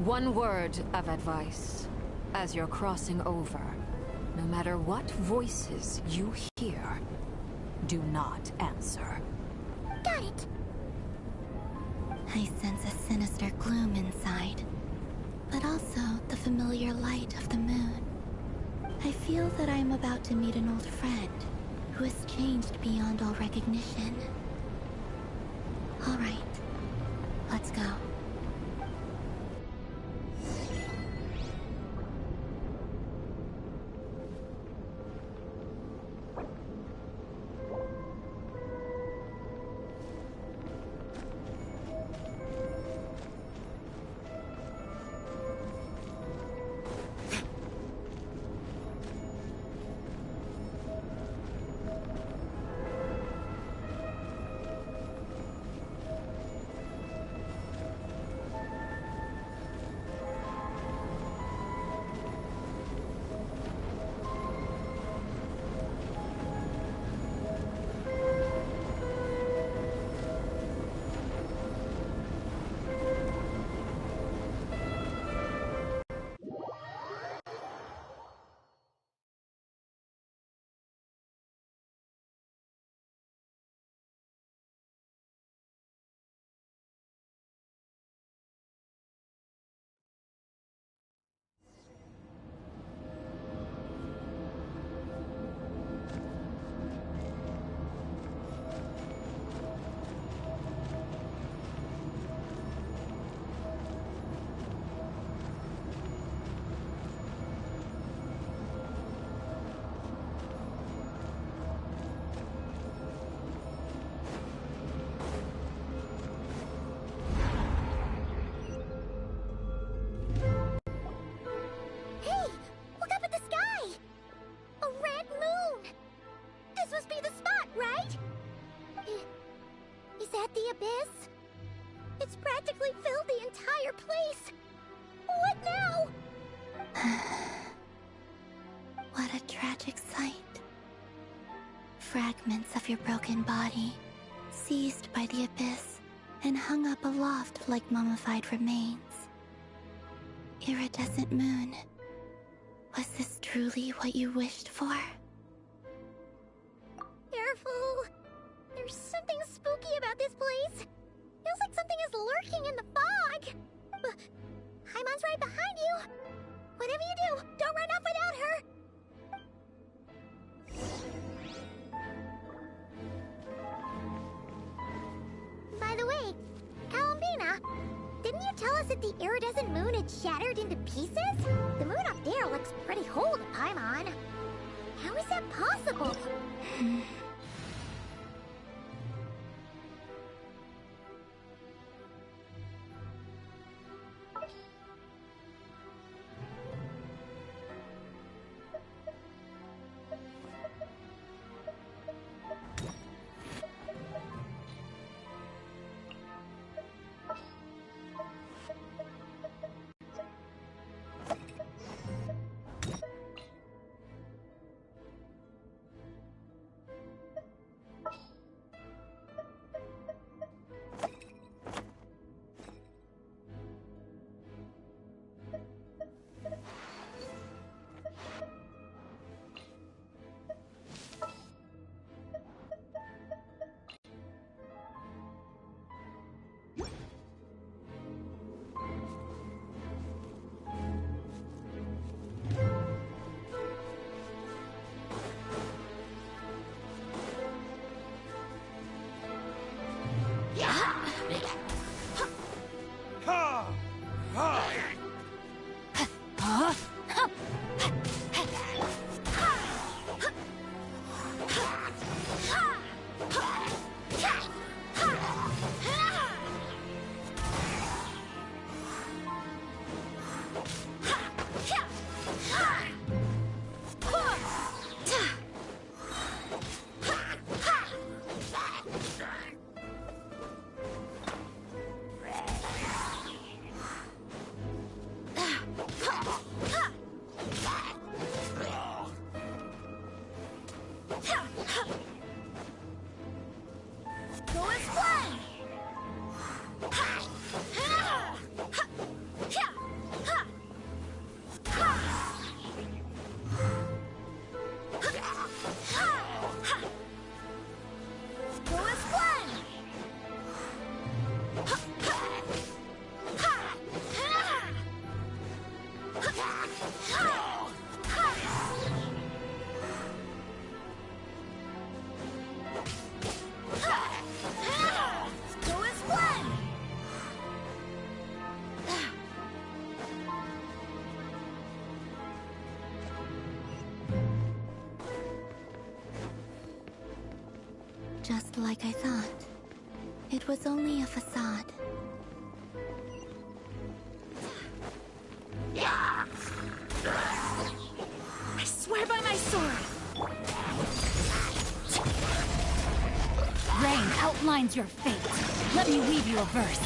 One word of advice. As you're crossing over, no matter what voices you hear, do not answer. Got it! I sense a sinister gloom inside, but also the familiar light of the moon. I feel that I am about to meet an old friend, who has changed beyond all recognition. All right, let's go. The abyss? It's practically filled the entire place. What now? What a tragic sight. Fragments of your broken body, seized by the abyss and hung up aloft like mummified remains. Iridescent moon, was this truly what you wished for? Careful! There's something spooky about this place. Feels like something is lurking in the fog. Haimon's right behind you. Whatever you do, don't run off without her. By the way, COLUMBINA, didn't you tell us that the iridescent moon had shattered into pieces? The moon up there looks pretty whole to Paimon. How is that possible? Just like I thought. It was only a facade. I swear by my sword! Rain outlines your fate. Let me weave you a verse.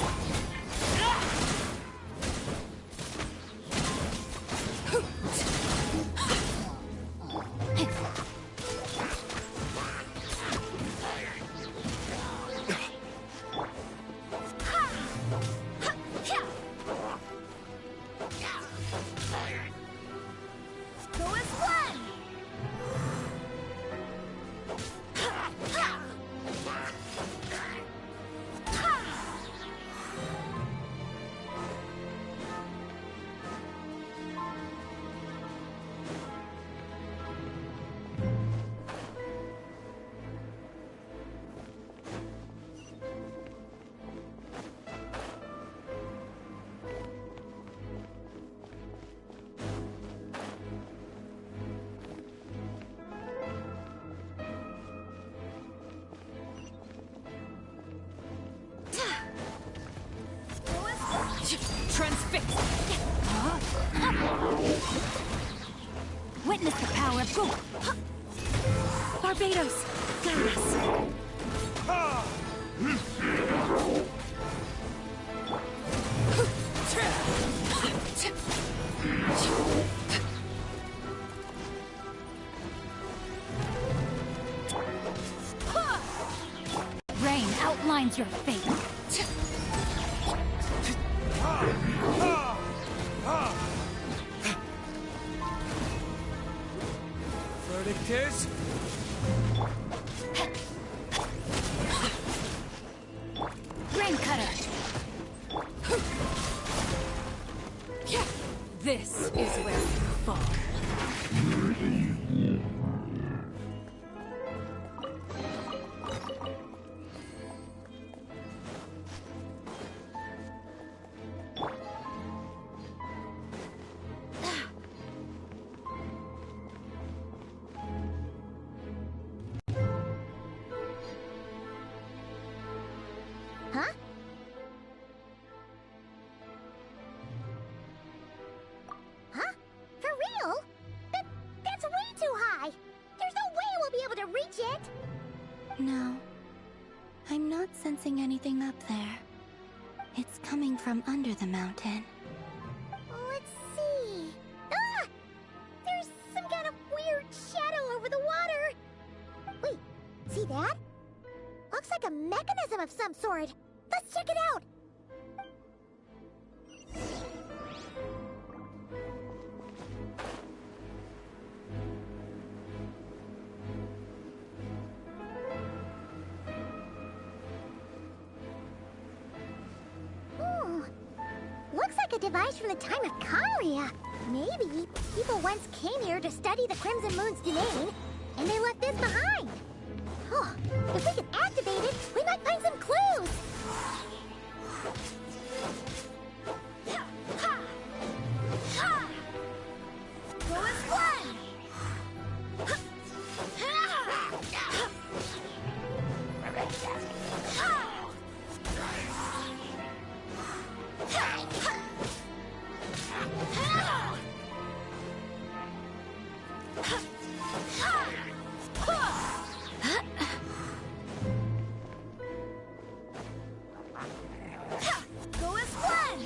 Transfix! Witness the power of Go! Barbados, guide us! Rain outlines your fate. Verdict is... Rain cutter. This is where you fall. Huh? Huh? For real? That's way too high! There's no way we'll be able to reach it! No. I'm not sensing anything up there. It's coming from under the mountain. Let's see... Ah! There's some kind of weird shadow over the water! Wait, see that? Looks like a mechanism of some sort. Let's check it out! Looks like a device from the time of Conria. Maybe people once came here to study the Crimson Moon's domain, and they left this behind. Oh, if we can activate it, we might find some clues! Go as one! Go as one!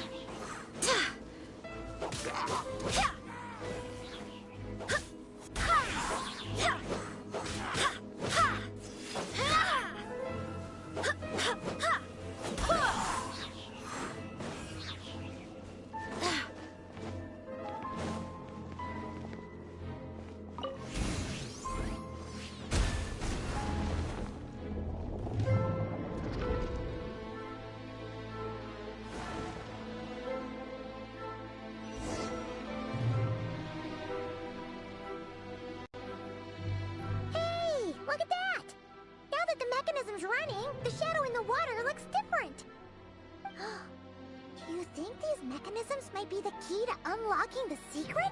Look at that! Now that the mechanism's running, the shadow in the water looks different. Do you think these mechanisms might be the key to unlocking the secret?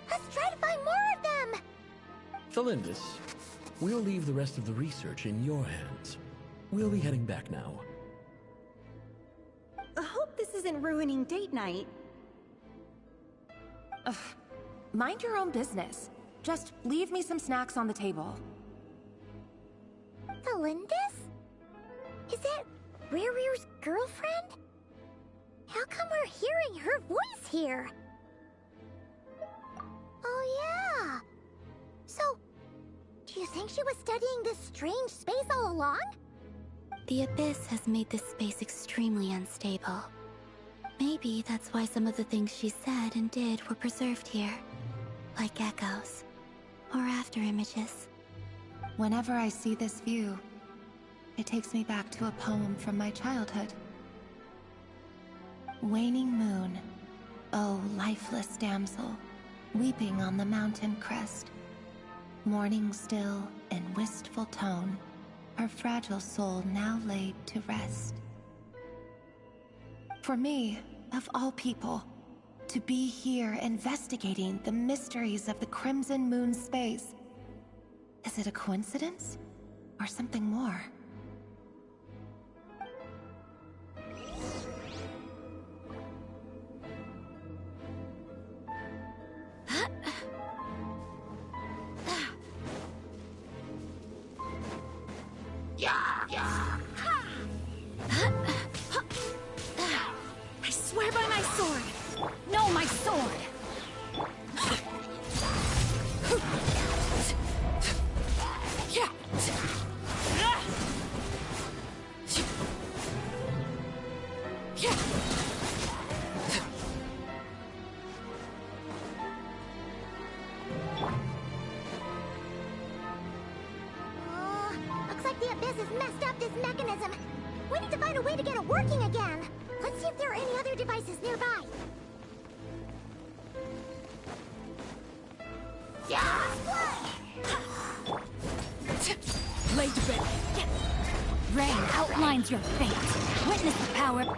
Let's try to find more of them! Felindis, We'll leave the rest of the research in your hands. We'll be heading back now. I hope this isn't ruining date night. Ugh. Mind your own business. Just leave me some snacks on the table. Felindis? Is that Rearrear's girlfriend? How come we're hearing her voice here? Oh yeah! So, do you think she was studying this strange space all along? The Abyss has made this space extremely unstable. Maybe that's why some of the things she said and did were preserved here. Like echoes. Or after images. Whenever I see this view, it takes me back to a poem from my childhood. Waning moon, oh lifeless damsel, weeping on the mountain crest. Mourning still in wistful tone, her fragile soul now laid to rest. For me, of all people, to be here investigating the mysteries of the Crimson Moon space, is it a coincidence or something more? I swear by my sword! No, my sword! Looks like the Abyss has messed up this mechanism. We need to find a way to get it working again. Let's see if there are any other devices nearby. Laid to bed. Rain outlines your fate. Witness the power.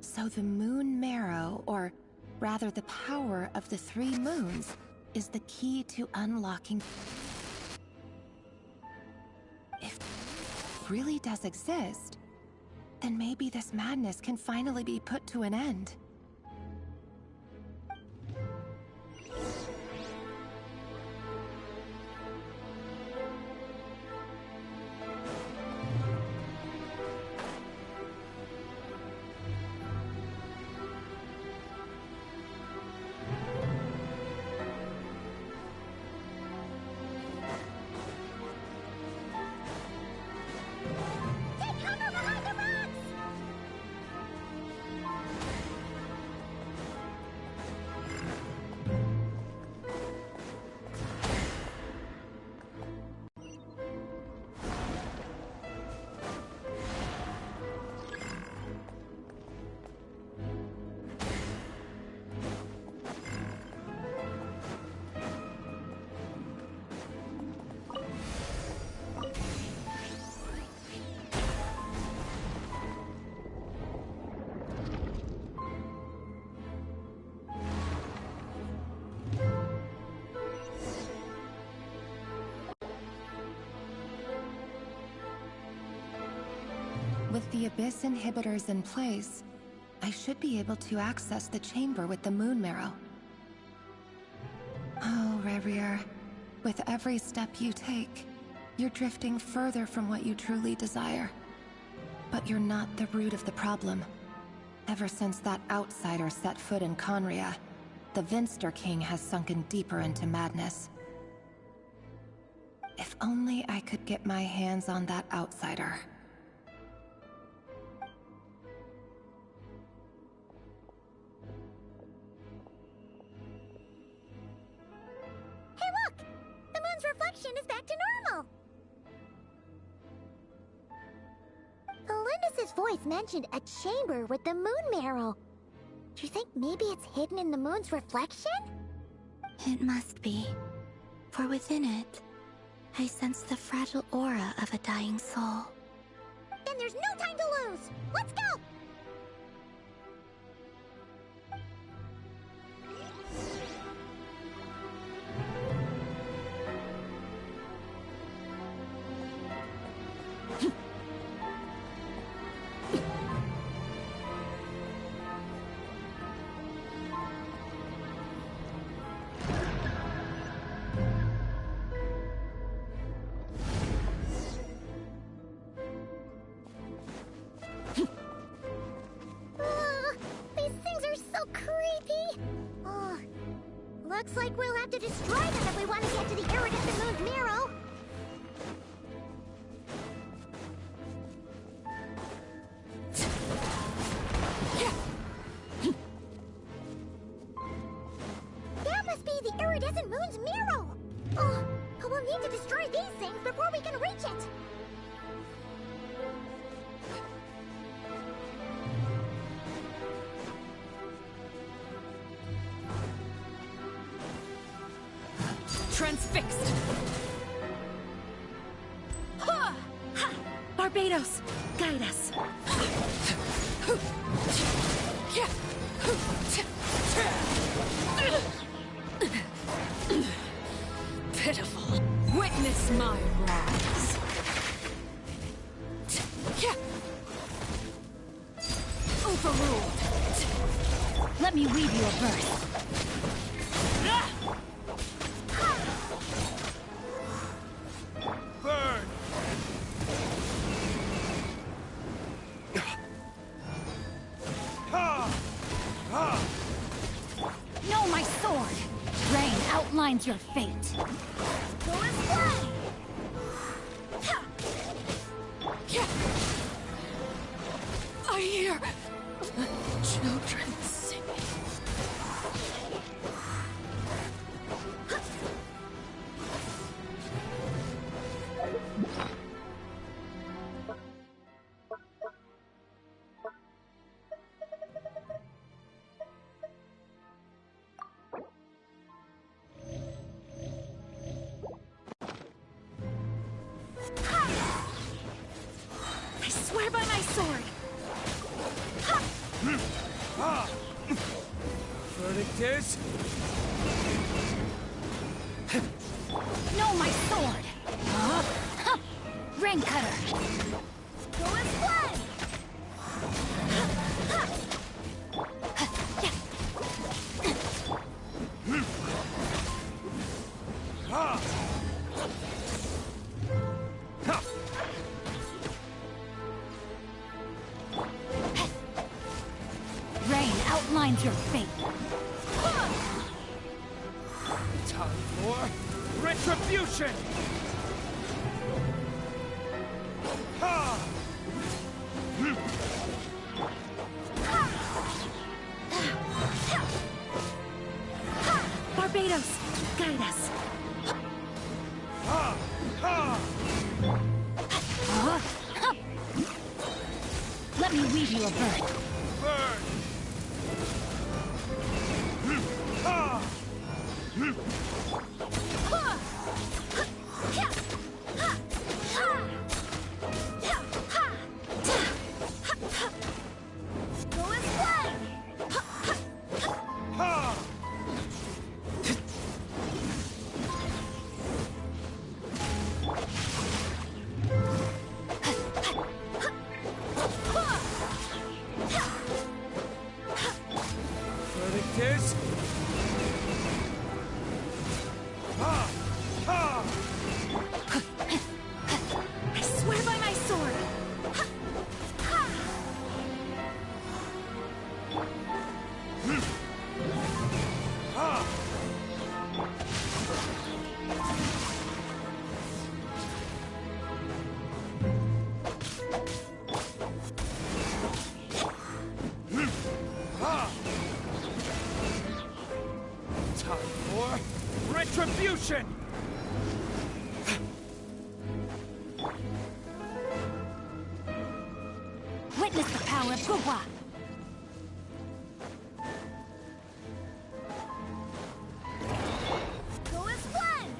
So the moon marrow, or rather the power of the 3 moons, is the key to unlocking... If it really does exist, then maybe this madness can finally be put to an end. With the Abyss inhibitors in place, I should be able to access the chamber with the moon marrow. Oh, Rerir, with every step you take, you're drifting further from what you truly desire. But you're not the root of the problem. Ever since that outsider set foot in Conria, the Vinster King has sunken deeper into madness. If only I could get my hands on that outsider. Hey look! The moon's reflection is back to normal! Lindis's voice mentioned a chamber with the moon marrow. Do you think maybe it's hidden in the moon's reflection? It must be. For within it, I sense the fragile aura of a dying soul. Then there's no time to lose! Let's go! Looks like we'll have to destroy them if we want to get to the iridescent moon's marrow. That must be the iridescent moon's marrow. Oh, but we'll need to destroy these things before we can reach it. Transfixed! Ha! Ha! Barbados, guide us! Pitiful. Witness my rise. Overruled. Let me weave you a verse. No, my sword! Rain outlines your fate. Go and play! I hear children singing. I swear by my sword! Verdict is... No, my sword! Rain cutter! Go and play! Rain outlines your fate. Time for retribution! Ha! Barbados, guide us. Ha! Ha! Let me weave you a bird. Burn! Ha! Go and play! Ha! Time for retribution! Witness the power of Gugwa! Go as one!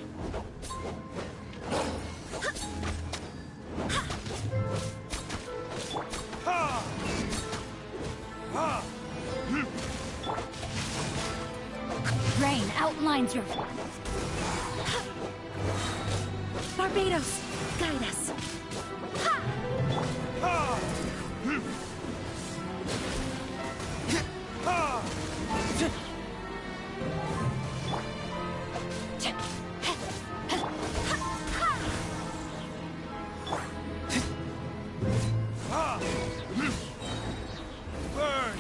Ha! Ha! Rain outlines your... Barbados, guide us. Ha! Ha! Ha! Burn!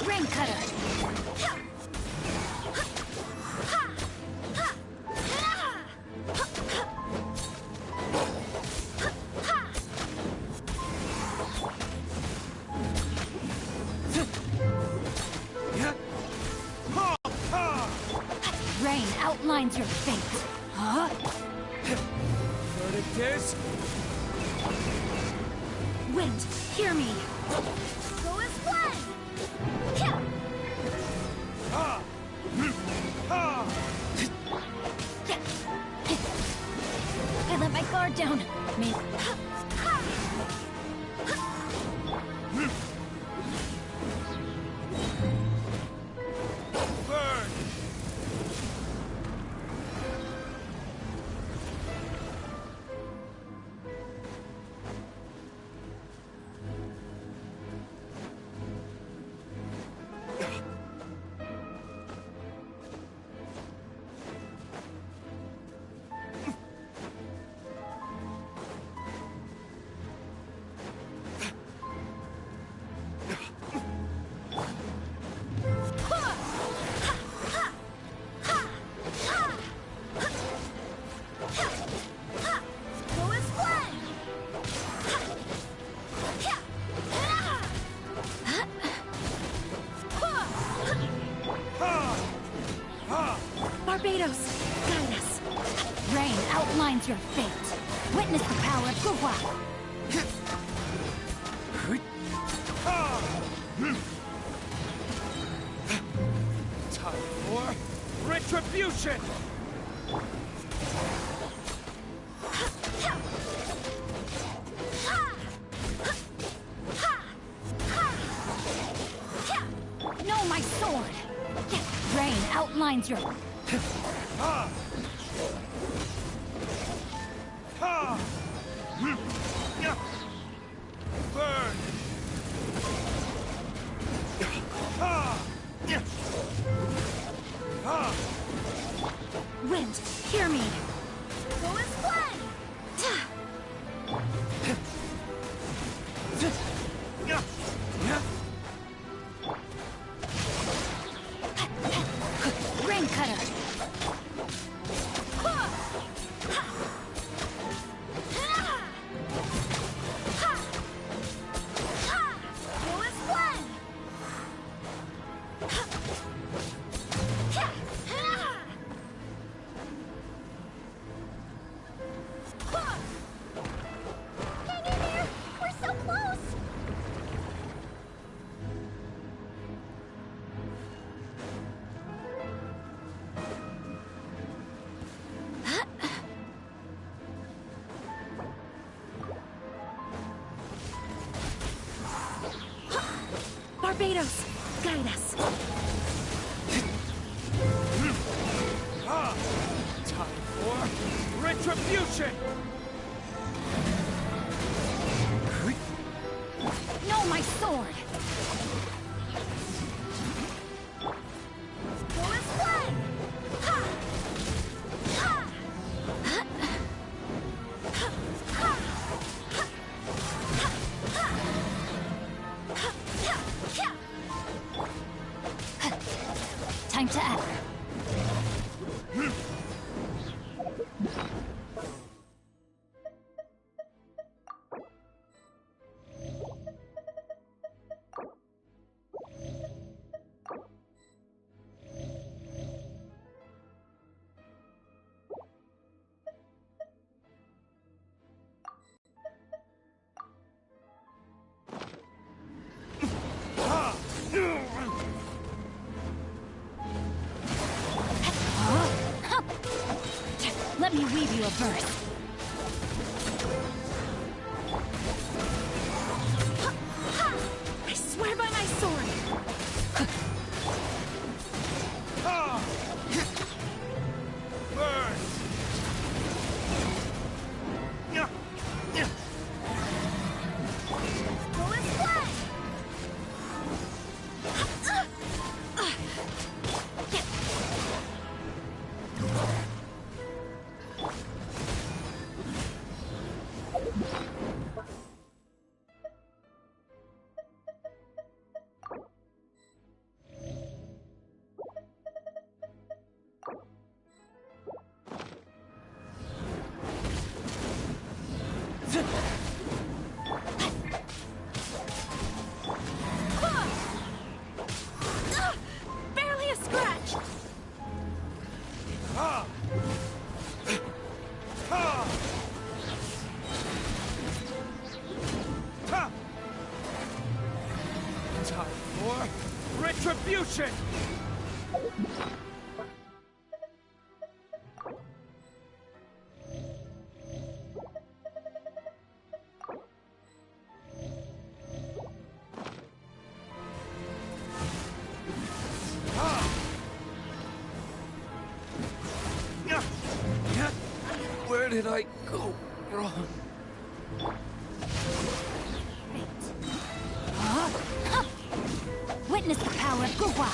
Rain cutter! Rain outlines your fate. Huh? Verdict is... Wind, hear me. Go as one! Yeah. Ha! Ha! I let my guard down. Me. Burn! Go as one! Barbados, guide us. Rain outlines your fate. Witness the power of Gugwa. Time for retribution! No, my sword! Rain outlines your... Ha! Ha! Burn! Ha! Ha! Wind, hear me. Go as one! Rain cutter. Go as one! Hang in there! We're so close! Barbados, guide us. Ha! Time for retribution! No, my sword. Go as one! Ha! Ha! Time to act. Let me weave you a verse. I swear by my sword! Burn! Barely a scratch! Time for retribution! Where did I go wrong? Witness the power of Guhua!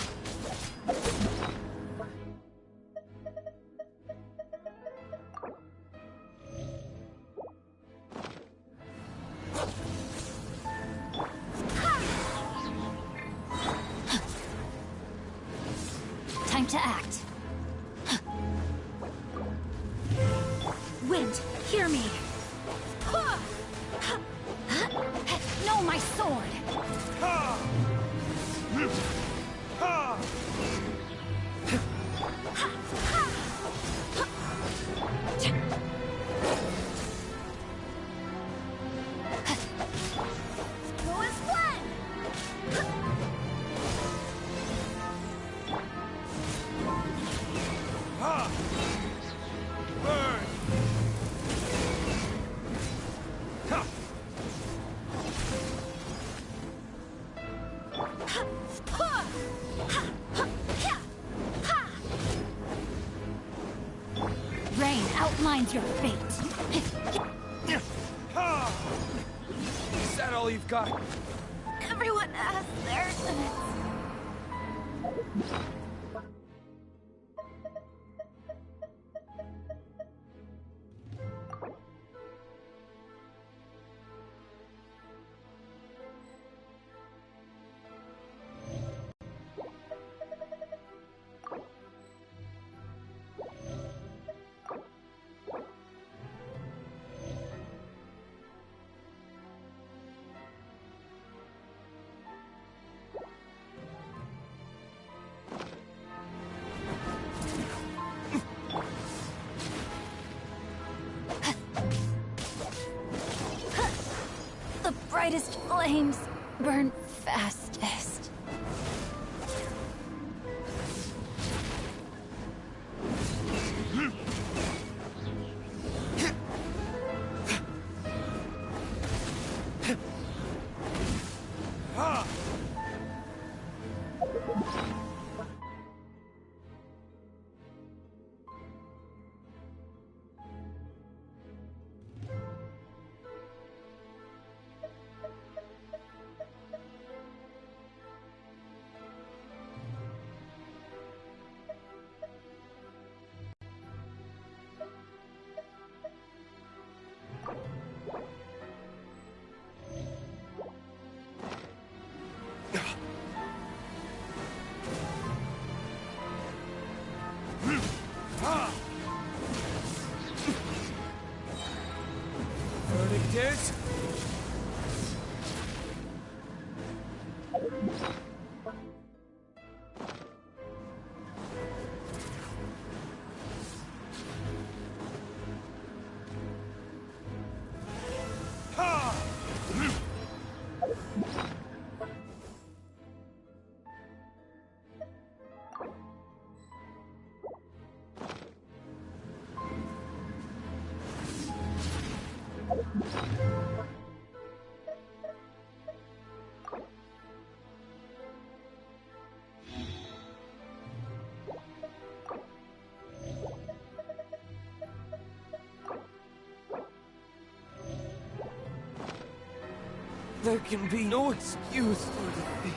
Time to act. Wind, hear me! No, my sword! Go as planned! Burn! Rain outlines your fate. Is that all you've got? Everyone has their limits. The brightest flames burn fastest. Verdict is... There can be no excuse for defeat.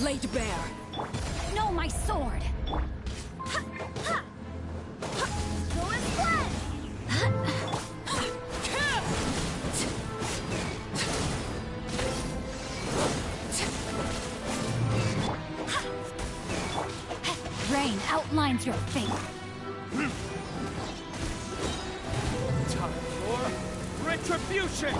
Laid bare. No, my sword! Go and fled! Rain outlines your fate. Time for retribution!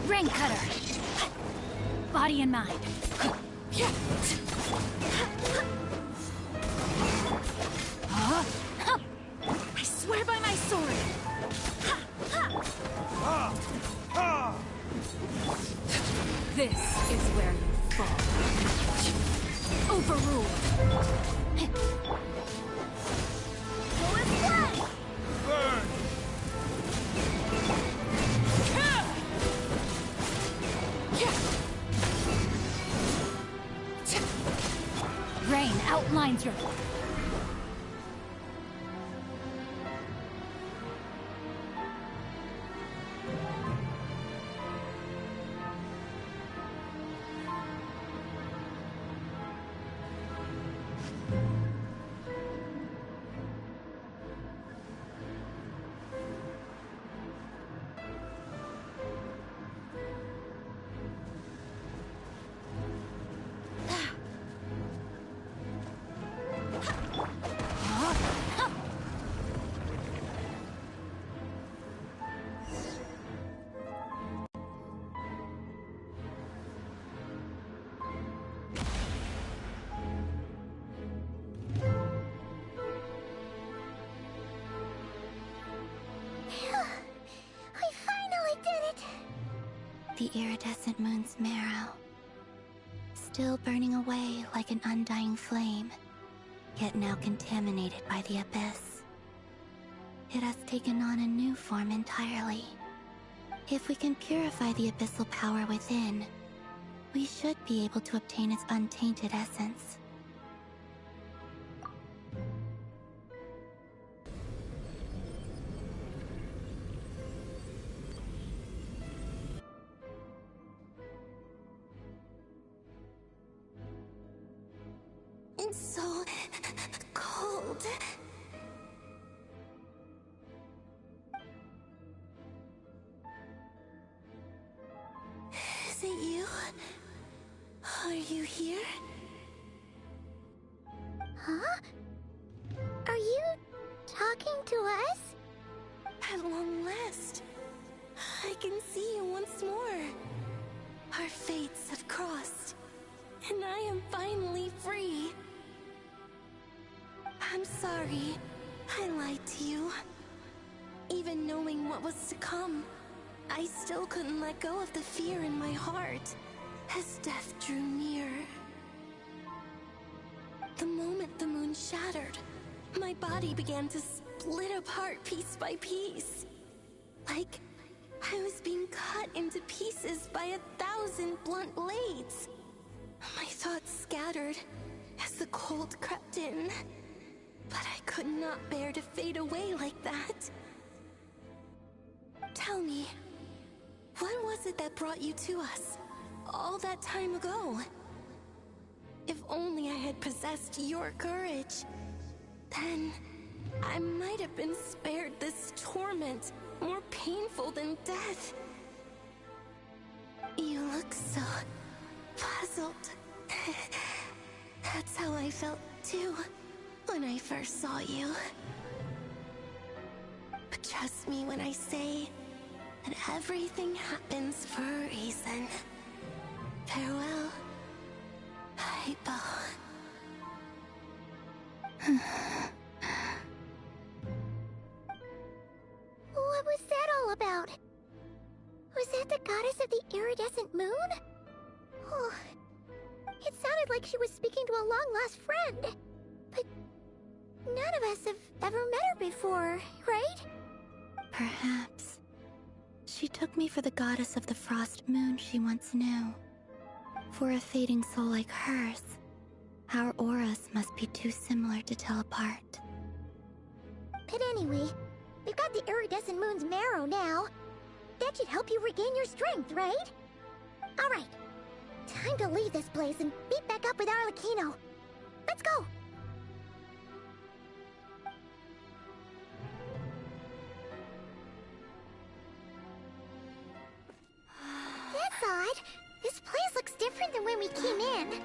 Rain cutter. Body and mind. I swear by my sword. This is where you fall. Overruled. Go and fled! Burn! outlines your... The iridescent moon's marrow, still burning away like an undying flame, yet now contaminated by the abyss. It has taken on a new form entirely. If we can purify the abyssal power within, we should be able to obtain its untainted essence. It's so cold. Is it you? Are you here? Huh? Are you talking to us? At long last, I can see you once more. Our fates have crossed, and I am finally free. I'm sorry, I lied to you. Even knowing what was to come, I still couldn't let go of the fear in my heart as death drew near. The moment the moon shattered, my body began to split apart piece by piece. Like I was being cut into pieces by 1,000 blunt blades. My thoughts scattered as the cold crept in. But I could not bear to fade away like that. Tell me, what was it that brought you to us all that time ago? If only I had possessed your courage, then I might have been spared this torment more painful than death. You look so puzzled. That's how I felt too when I first saw you. But trust me when I say that everything happens for a reason. Farewell, Hypo. What was that all about? Was that the goddess of the iridescent moon? Oh, it sounded like she was speaking to a long-lost friend. But none of us have ever met her before, right? Perhaps. She took me for the goddess of the frost moon she once knew. For a fading soul like hers, our auras must be too similar to tell apart. But anyway, we've got the iridescent moon's marrow now. That should help you regain your strength, right? Alright, time to leave this place and meet back up with Arlecchino. Let's go! That's odd. This place looks different than when we came in.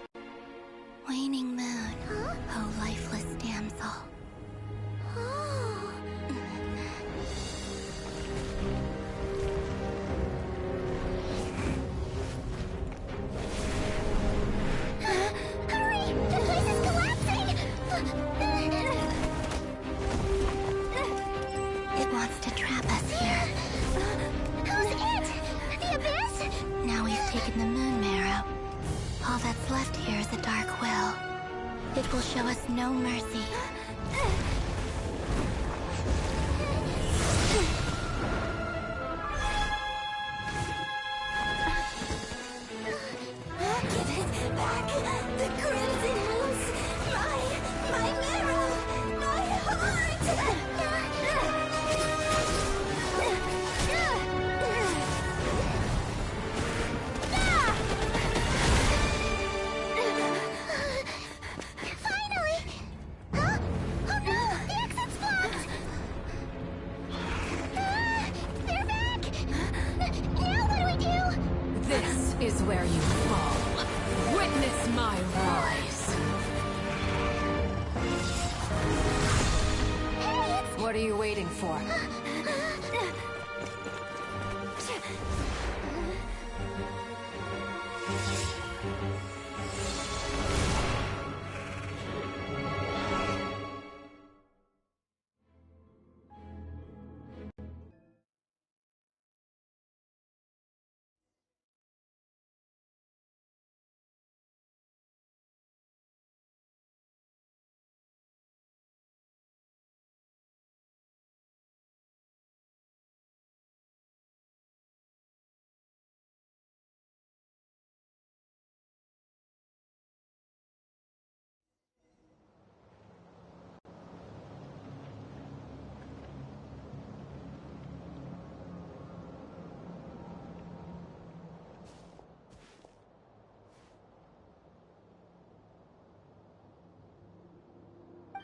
Waning moon, huh? oh lifeless damsel. Oh. Hurry! The place is collapsing! It wants to trap us here. Who's it? The abyss? Now we've taken the moon marrow. All that's left here is a dark will. It will show us no mercy. Give it back! The crimson moon's mine! This is where you fall. Witness my rise. What are you waiting for?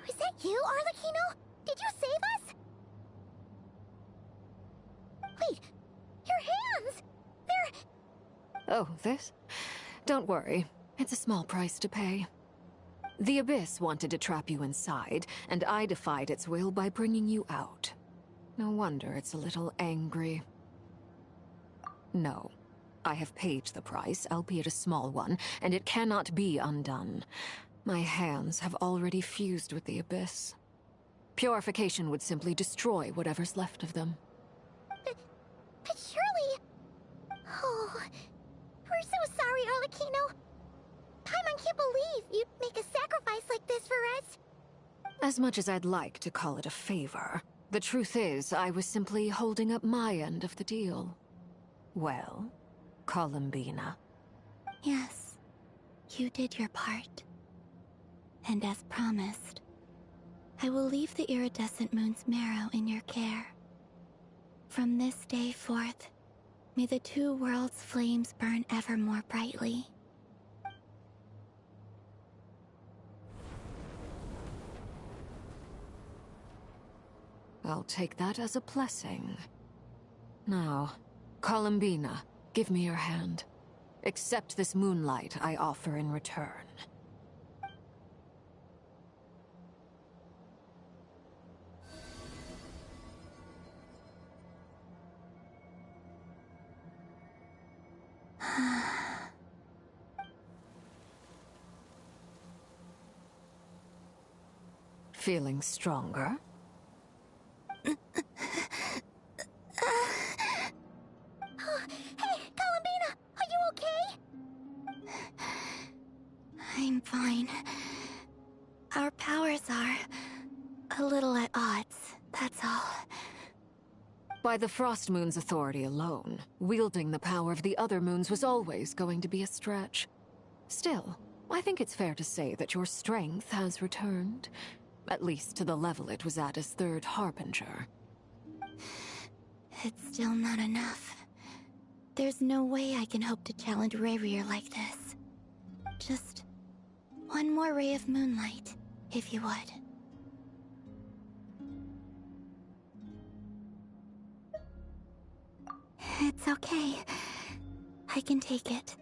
Is that you, Arlecchino? Did you save us? Wait, your hands! They're... Oh, this? Don't worry. It's a small price to pay. The Abyss wanted to trap you inside, and I defied its will by bringing you out. No wonder it's a little angry. No. I have paid the price, albeit a small one, and it cannot be undone. My hands have already fused with the Abyss. Purification would simply destroy whatever's left of them. But surely... Oh... We're so sorry, Arlecchino. Paimon can't believe you'd make a sacrifice like this for us. As much as I'd like to call it a favor, the truth is I was simply holding up my end of the deal. Well, COLUMBINA. Yes, you did your part. And as promised, I will leave the iridescent moon's marrow in your care. From this day forth, may the two worlds' flames burn ever more brightly. I'll take that as a blessing. Now, COLUMBINA, give me your hand. Accept this moonlight I offer in return. Feeling stronger? Hey, COLUMBINA! Are you okay? I'm fine. Our powers are a little at odds, that's all. By the Frost Moon's authority alone, wielding the power of the other moons was always going to be a stretch. Still, I think it's fair to say that your strength has returned. At least to the level it was at as Third Harbinger. It's still not enough. There's no way I can hope to challenge Rayrir like this. Just one more ray of moonlight, if you would. It's okay. I can take it.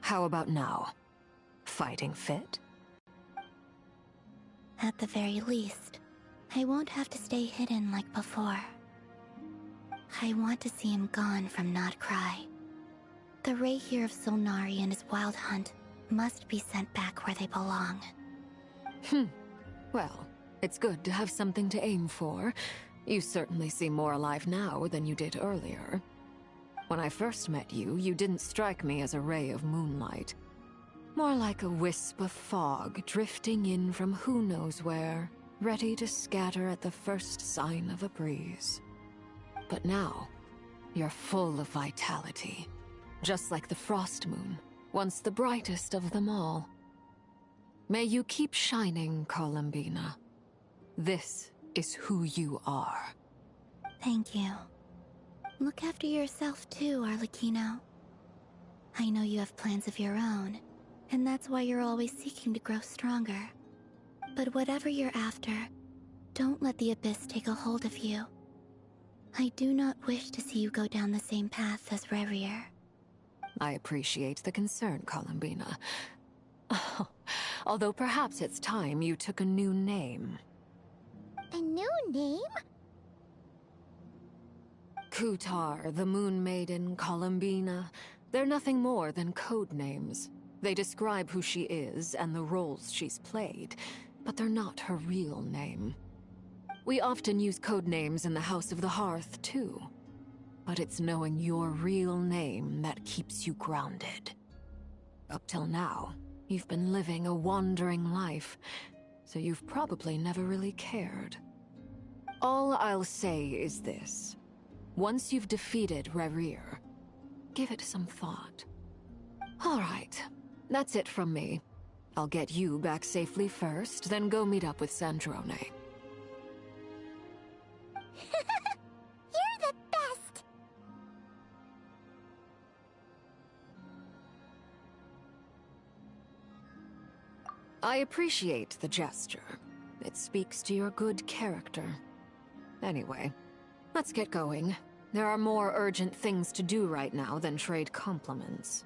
How about now? Fighting fit? At the very least, I won't have to stay hidden like before. I want to see him gone from Not Cry. The Rayrir of Solnari and his wild hunt must be sent back where they belong. Well, it's good to have something to aim for. You certainly seem more alive now than you did earlier. When I first met you, you didn't strike me as a ray of moonlight. More like a wisp of fog drifting in from who knows where, ready to scatter at the first sign of a breeze. But now, you're full of vitality. Just like the Frost Moon, once the brightest of them all. May you keep shining, COLUMBINA. This is who you are. Thank you. Look after yourself too, Arlecchino. I know you have plans of your own, and that's why you're always seeking to grow stronger. But whatever you're after, don't let the Abyss take a hold of you. I do not wish to see you go down the same path as Revier. I appreciate the concern, Columbina. Although perhaps it's time you took a new name. A new name? Kutar, the Moon Maiden, Columbina. They're nothing more than code names. They describe who she is and the roles she's played, but they're not her real name. We often use code names in the House of the Hearth, too. But it's knowing your real name that keeps you grounded. Up till now, you've been living a wandering life, so you've probably never really cared. All I'll say is this. Once you've defeated Revier, give it some thought. All right, that's it from me. I'll get you back safely first, then go meet up with Sandrone. You're the best! I appreciate the gesture. It speaks to your good character. Anyway, let's get going. There are more urgent things to do right now than trade compliments.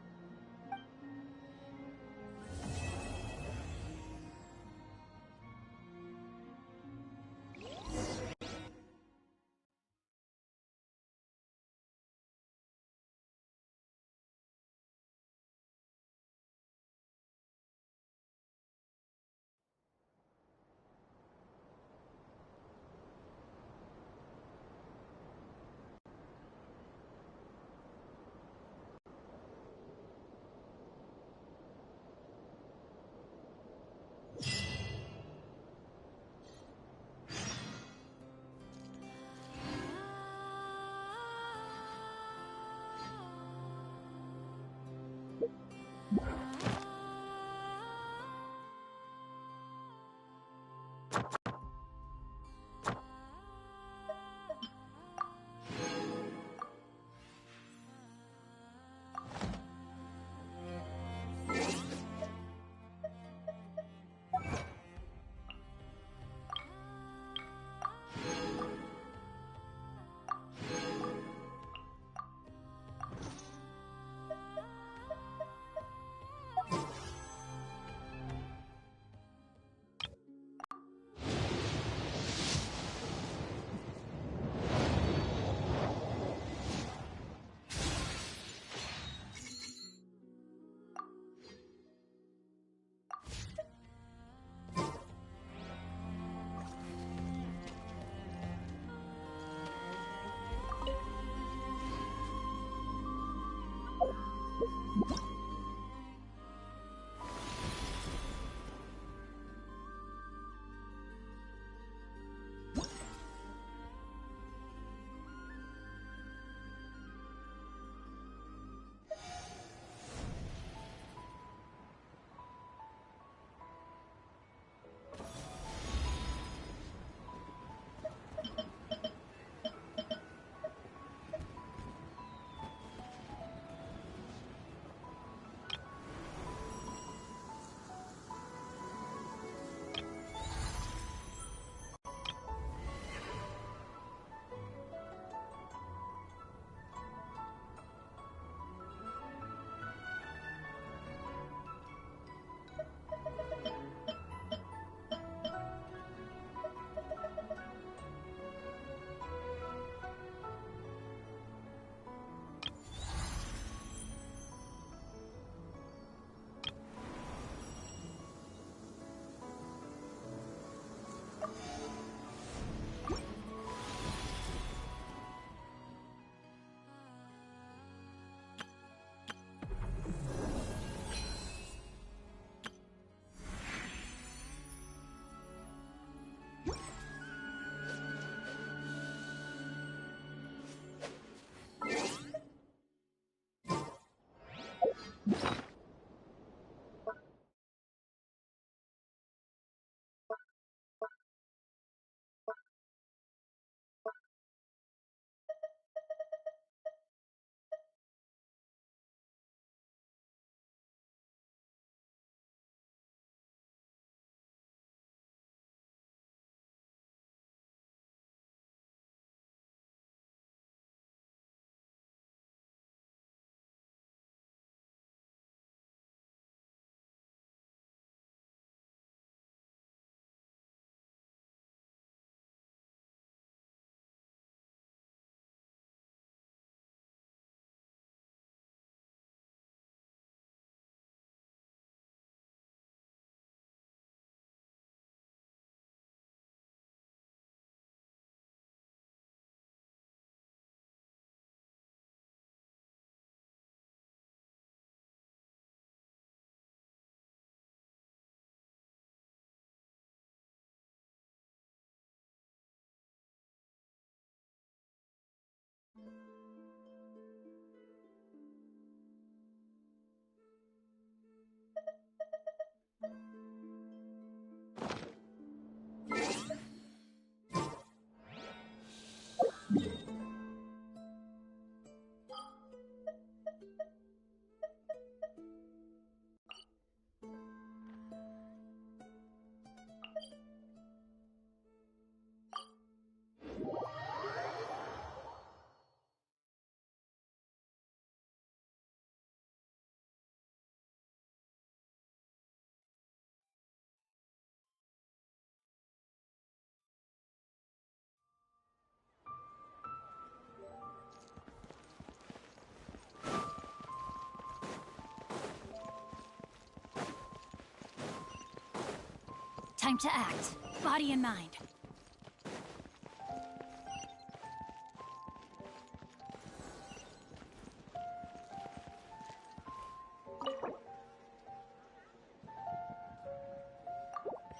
Time to act. Body and mind.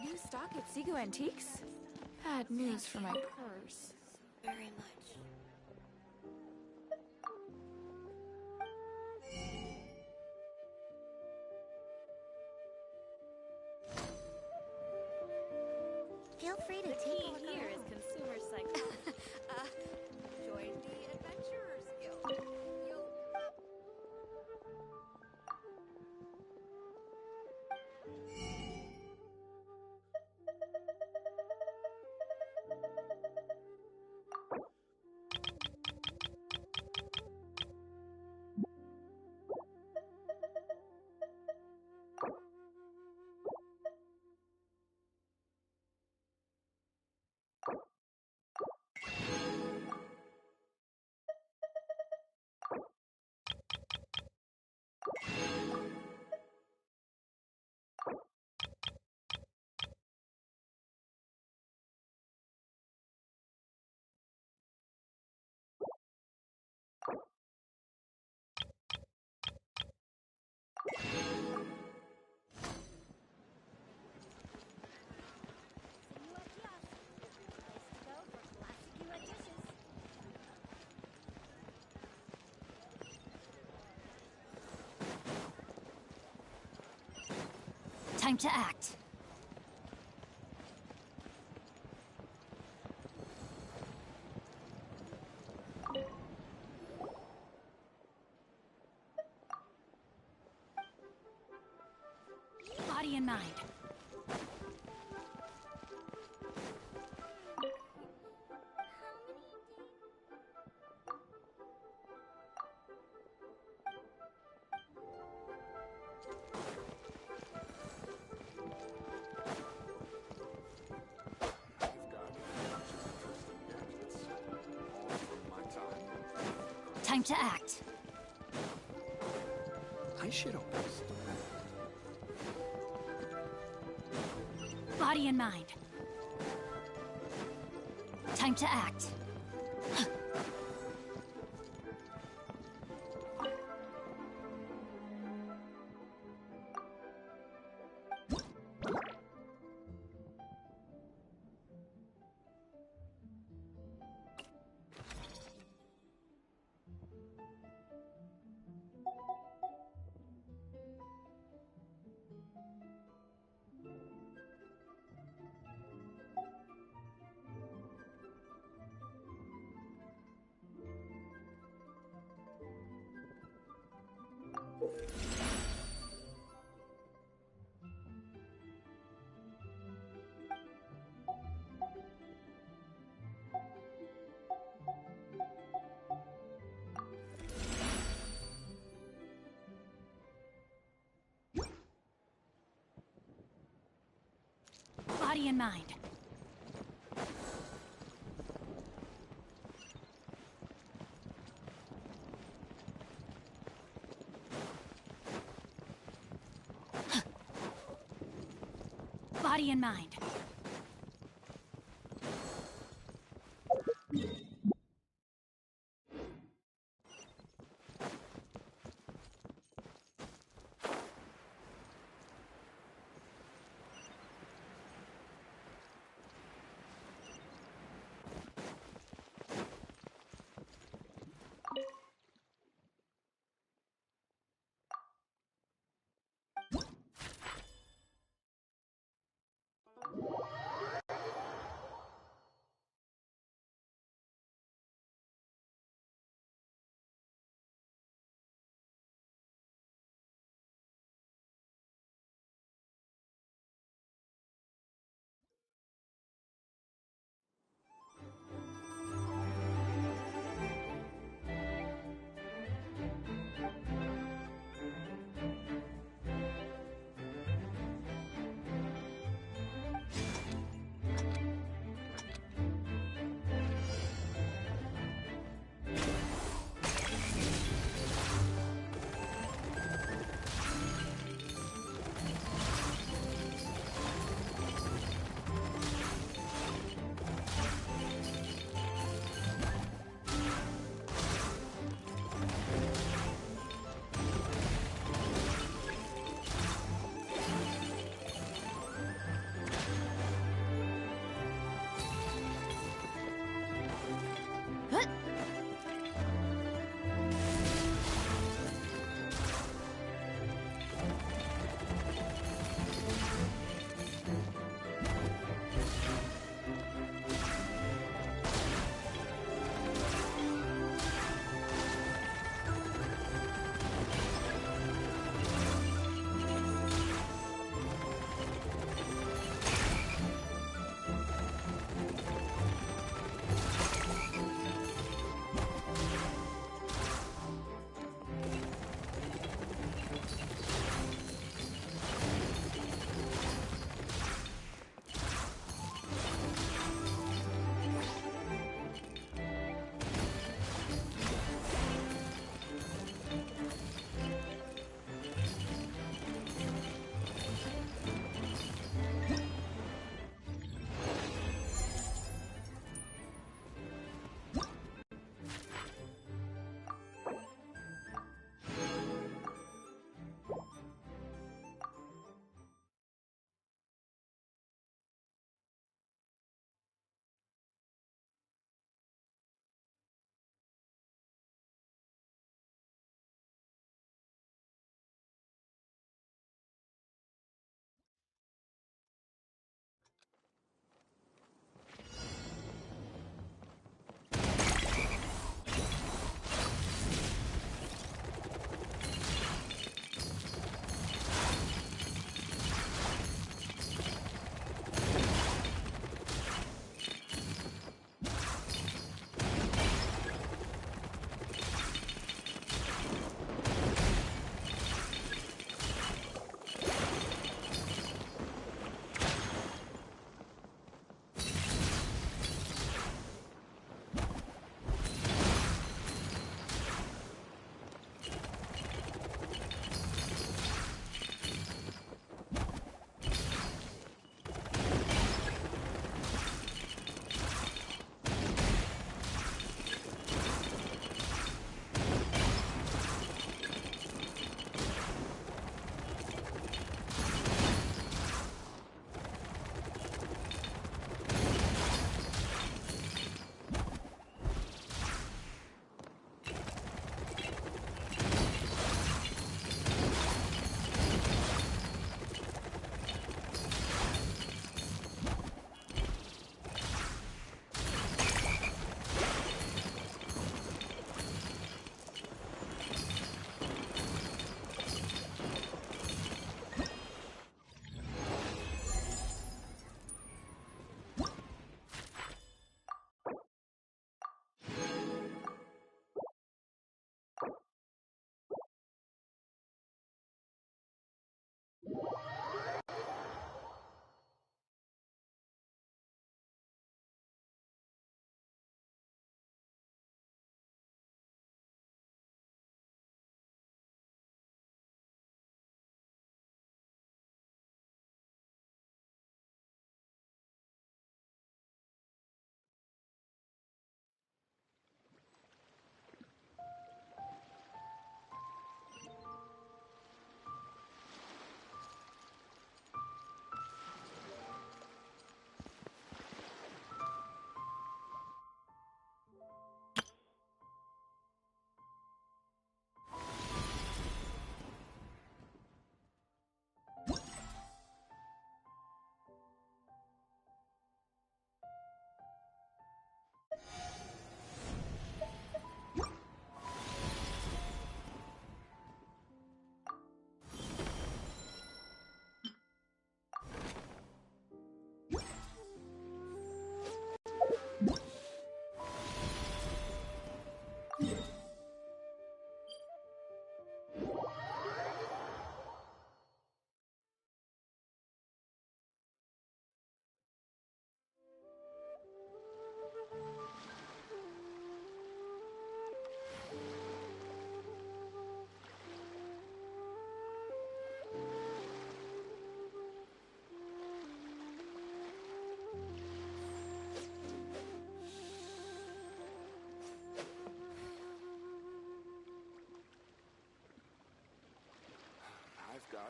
New stock at Seago Antiques? Bad news for my purse. Very much. Feel free to take a look Here is around. consumer psych. Join the Adventurers Guild. Time to act. Body and mind. Time to act. I should have posted Body and mind. Time to act. Body and mind. Body and mind.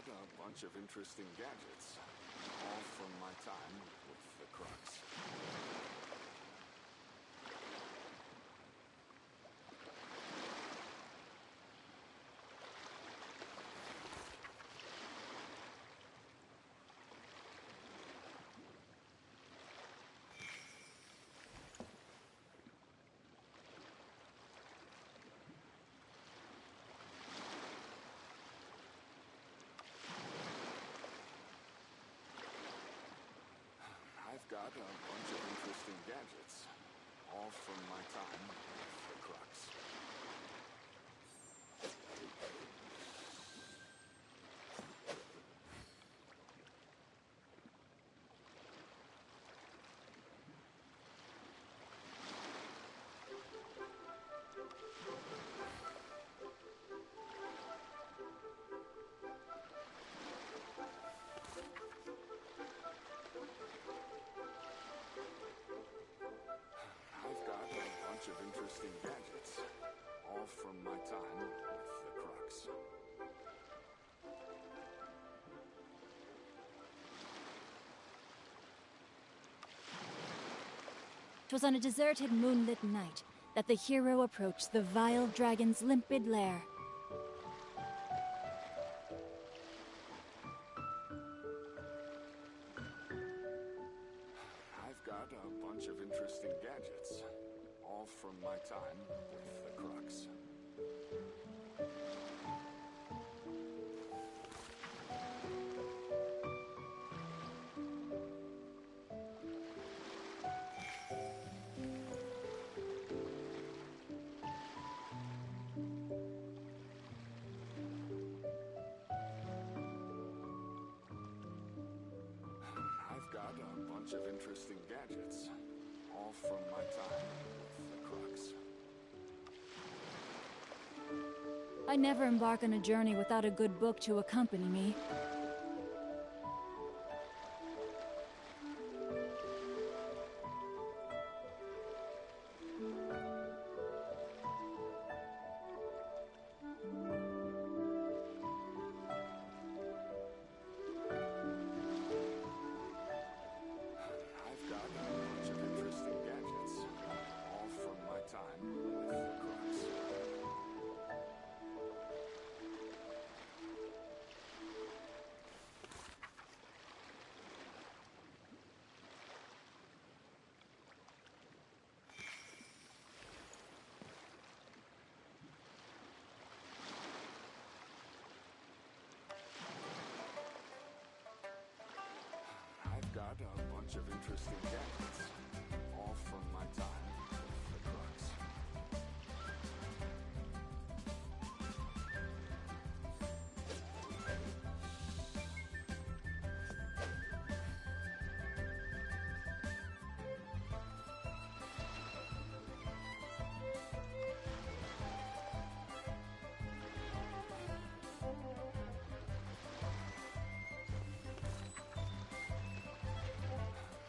got a bunch of interesting gadgets, all from my time with the Crux. I've got a bunch of interesting gadgets, all from my time with the Crux. I've got a bunch of interesting gadgets, all from my time with the Crux. 'Twas on a deserted moonlit night that the hero approached the vile dragon's limpid lair. I've got a bunch of interesting gadgets, all from my time with the Crux. I've got a bunch of interesting gadgets, all from my time with the Crux. I never embark on a journey without a good book to accompany me. I've got a bunch of interesting gadgets, all from my time with the Crux. 'Bunch of interesting gadgets, all from my time with the Crux.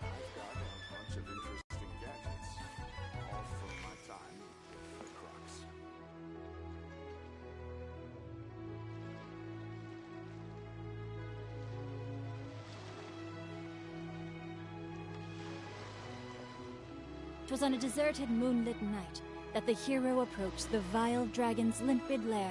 I've got a bunch of interesting gadgets, all from my time with the Crux. "'Twas on a deserted moonlit night that the hero approached the vile dragon's limpid lair.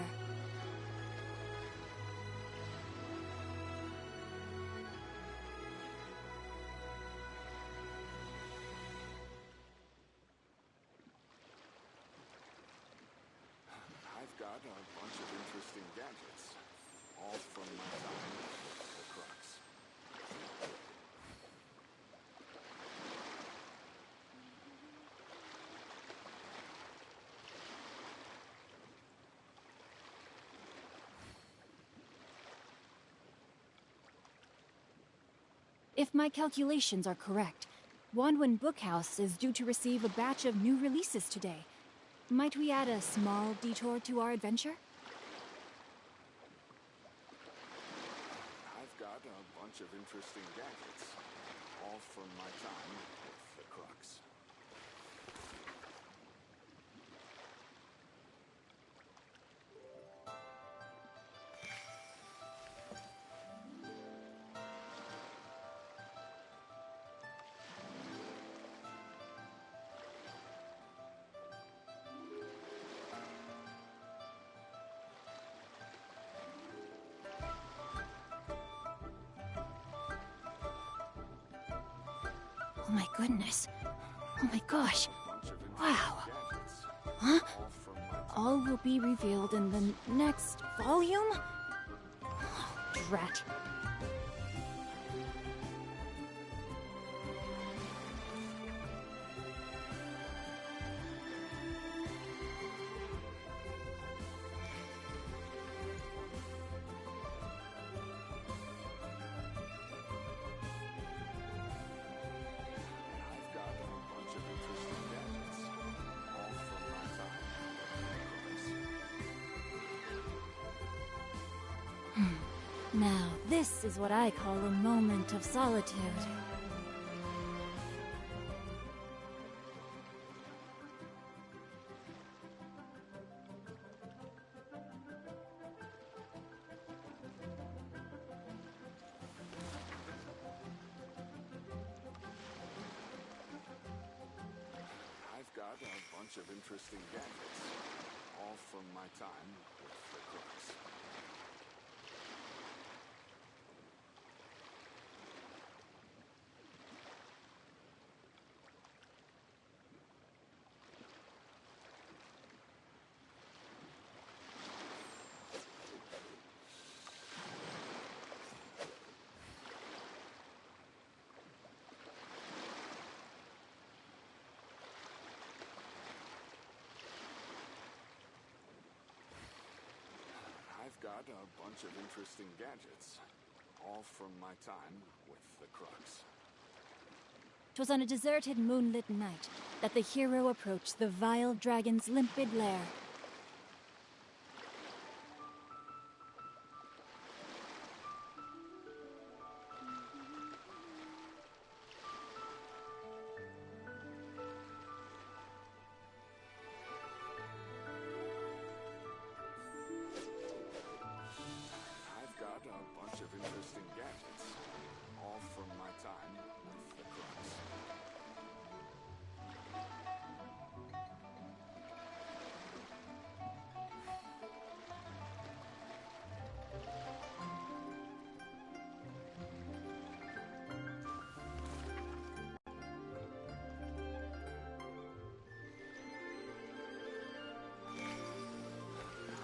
I've got a bunch of interesting gadgets, all from my time with the Crux. If my calculations are correct, Wanwen Bookhouse is due to receive a batch of new releases today. Might we add a small detour to our adventure? I've got a bunch of interesting gadgets, all from my time with the Crux. my goodness. Oh my gosh. Wow. Huh? All will be revealed in the next volume? Oh, drat. Now, this is what I call a moment of solitude. I've got a bunch of interesting gadgets, all from my time with the crooks. I've got a bunch of interesting gadgets, all from my time with the crooks. 'Twas on a deserted moonlit night that the hero approached the vile dragon's limpid lair. I've got a bunch of interesting gadgets, all from my time with the crooks.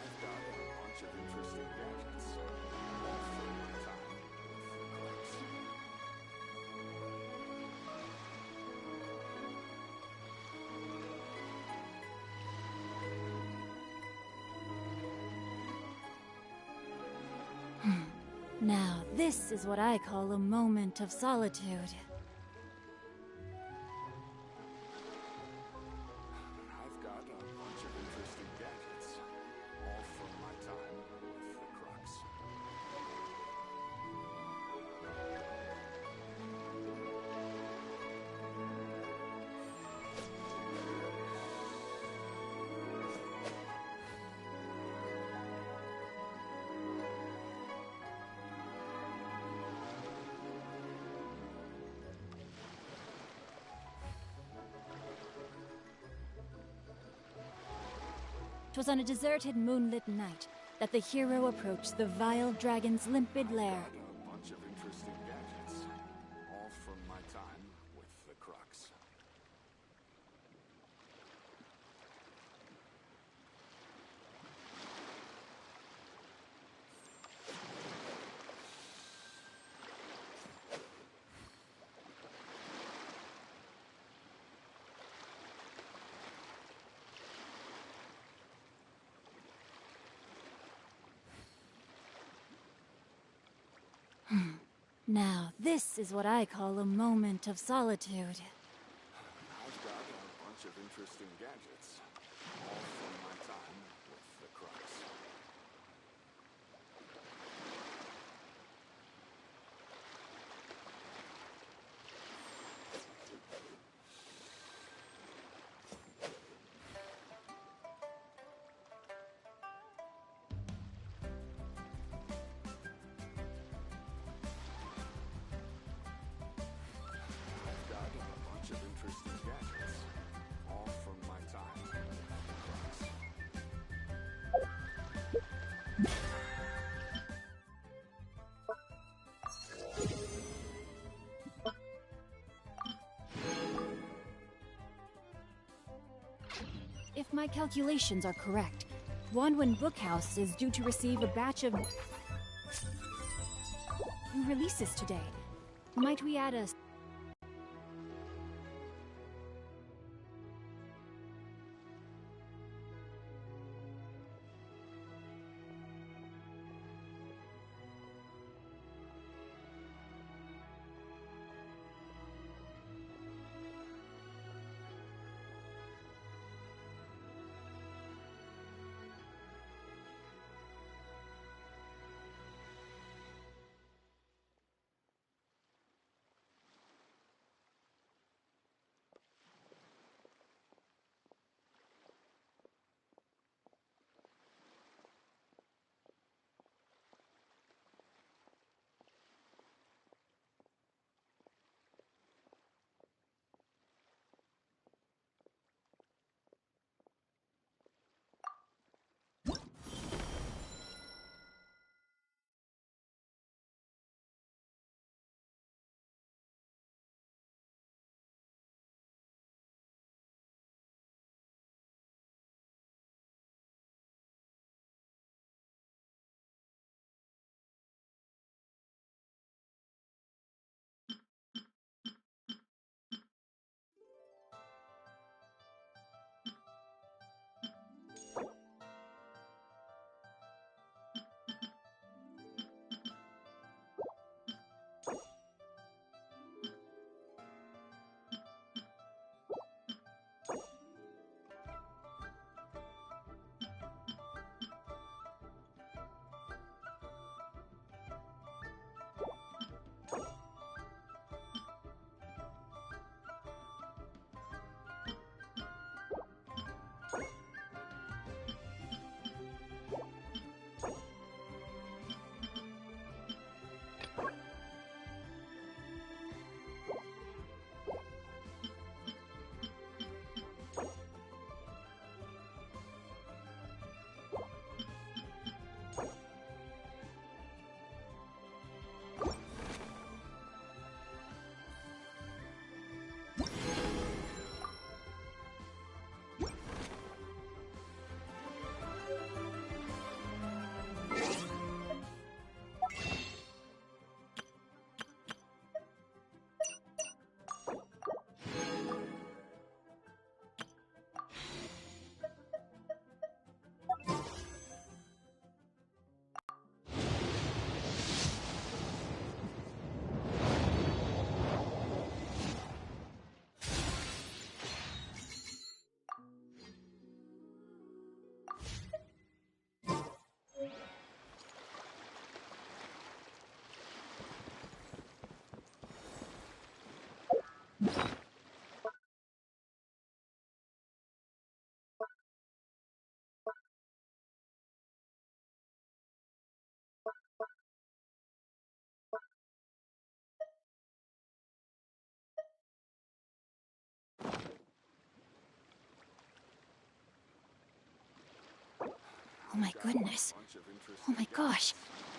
I've got a bunch of interesting gadgets, all from my time with the crooks. Now, this is what I call a moment of solitude. I've got a bunch of interesting gadgets, all from my time with the crooks. Twas on a deserted moonlit night that the hero approached the vile dragon's limpid lair. A bunch of interesting gadgets, all from my time with the crooks. Now, this is what I call a moment of solitude. I've got a bunch of interesting gadgets, all from my time with the crooks. I've got a bunch of interesting gadgets, all from my time with the crooks. If my calculations are correct, Wanwen Bookhouse is due to receive a batch of new releases today. Might we add a... Oh my goodness. Oh my gosh.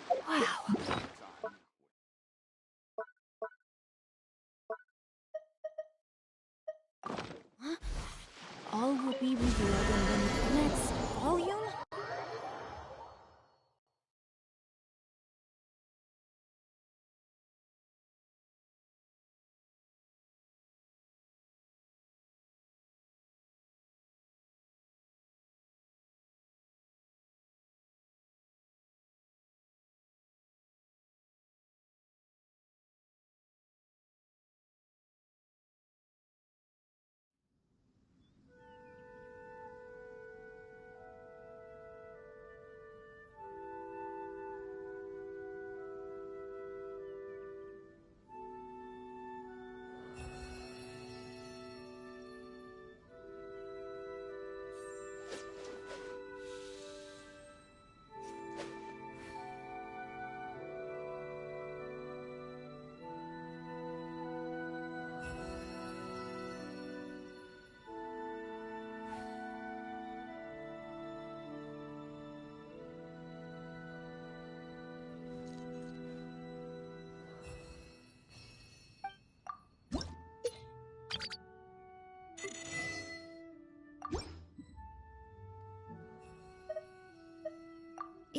Wow. Huh? All will be revealed in the next volume?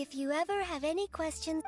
If you ever have any questions...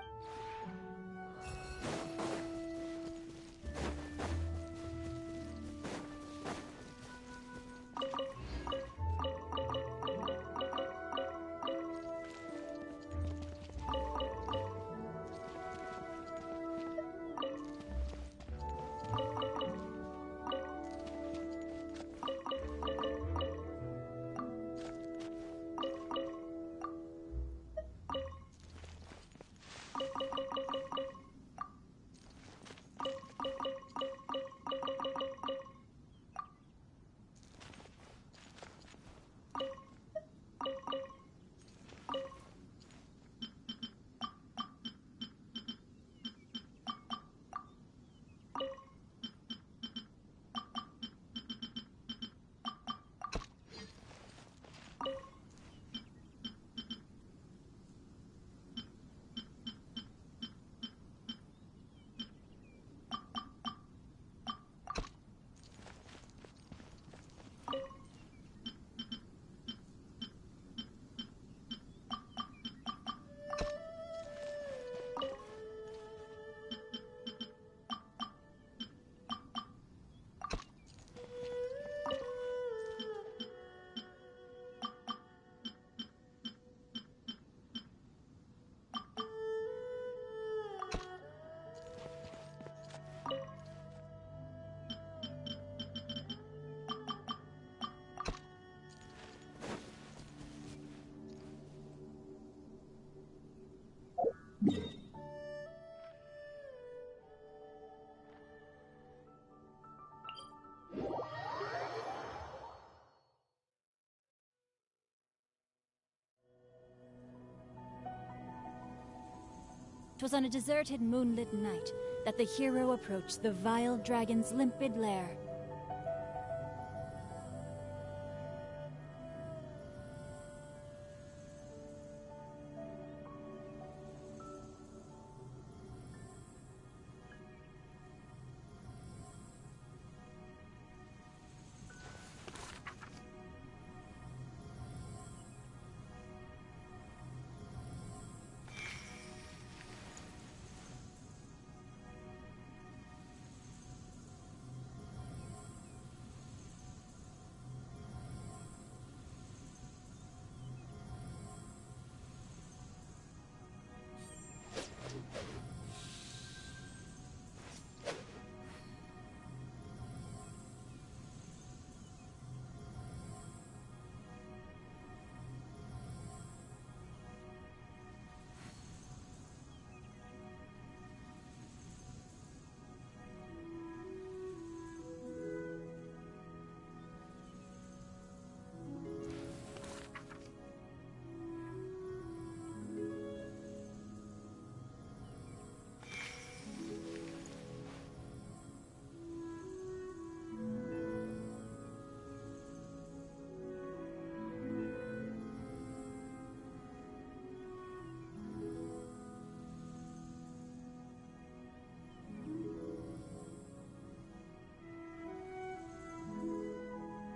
"'Twas on a deserted moonlit night that the hero approached the vile dragon's limpid lair.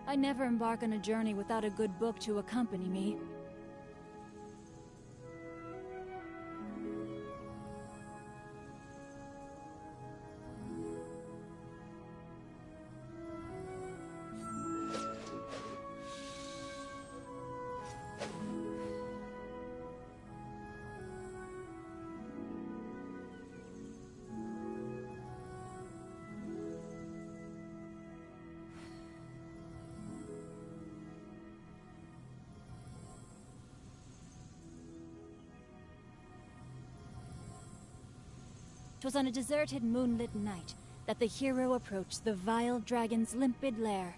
I never embark on a journey without a good book to accompany me. "'Twas on a deserted moonlit night that the hero approached the vile dragon's limpid lair.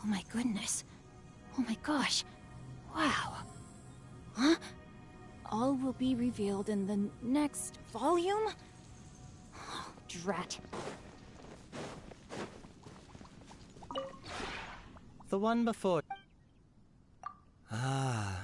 my goodness. Oh my gosh. Wow. Huh? All will be revealed in the next volume? Oh, drat. The one before... Ah,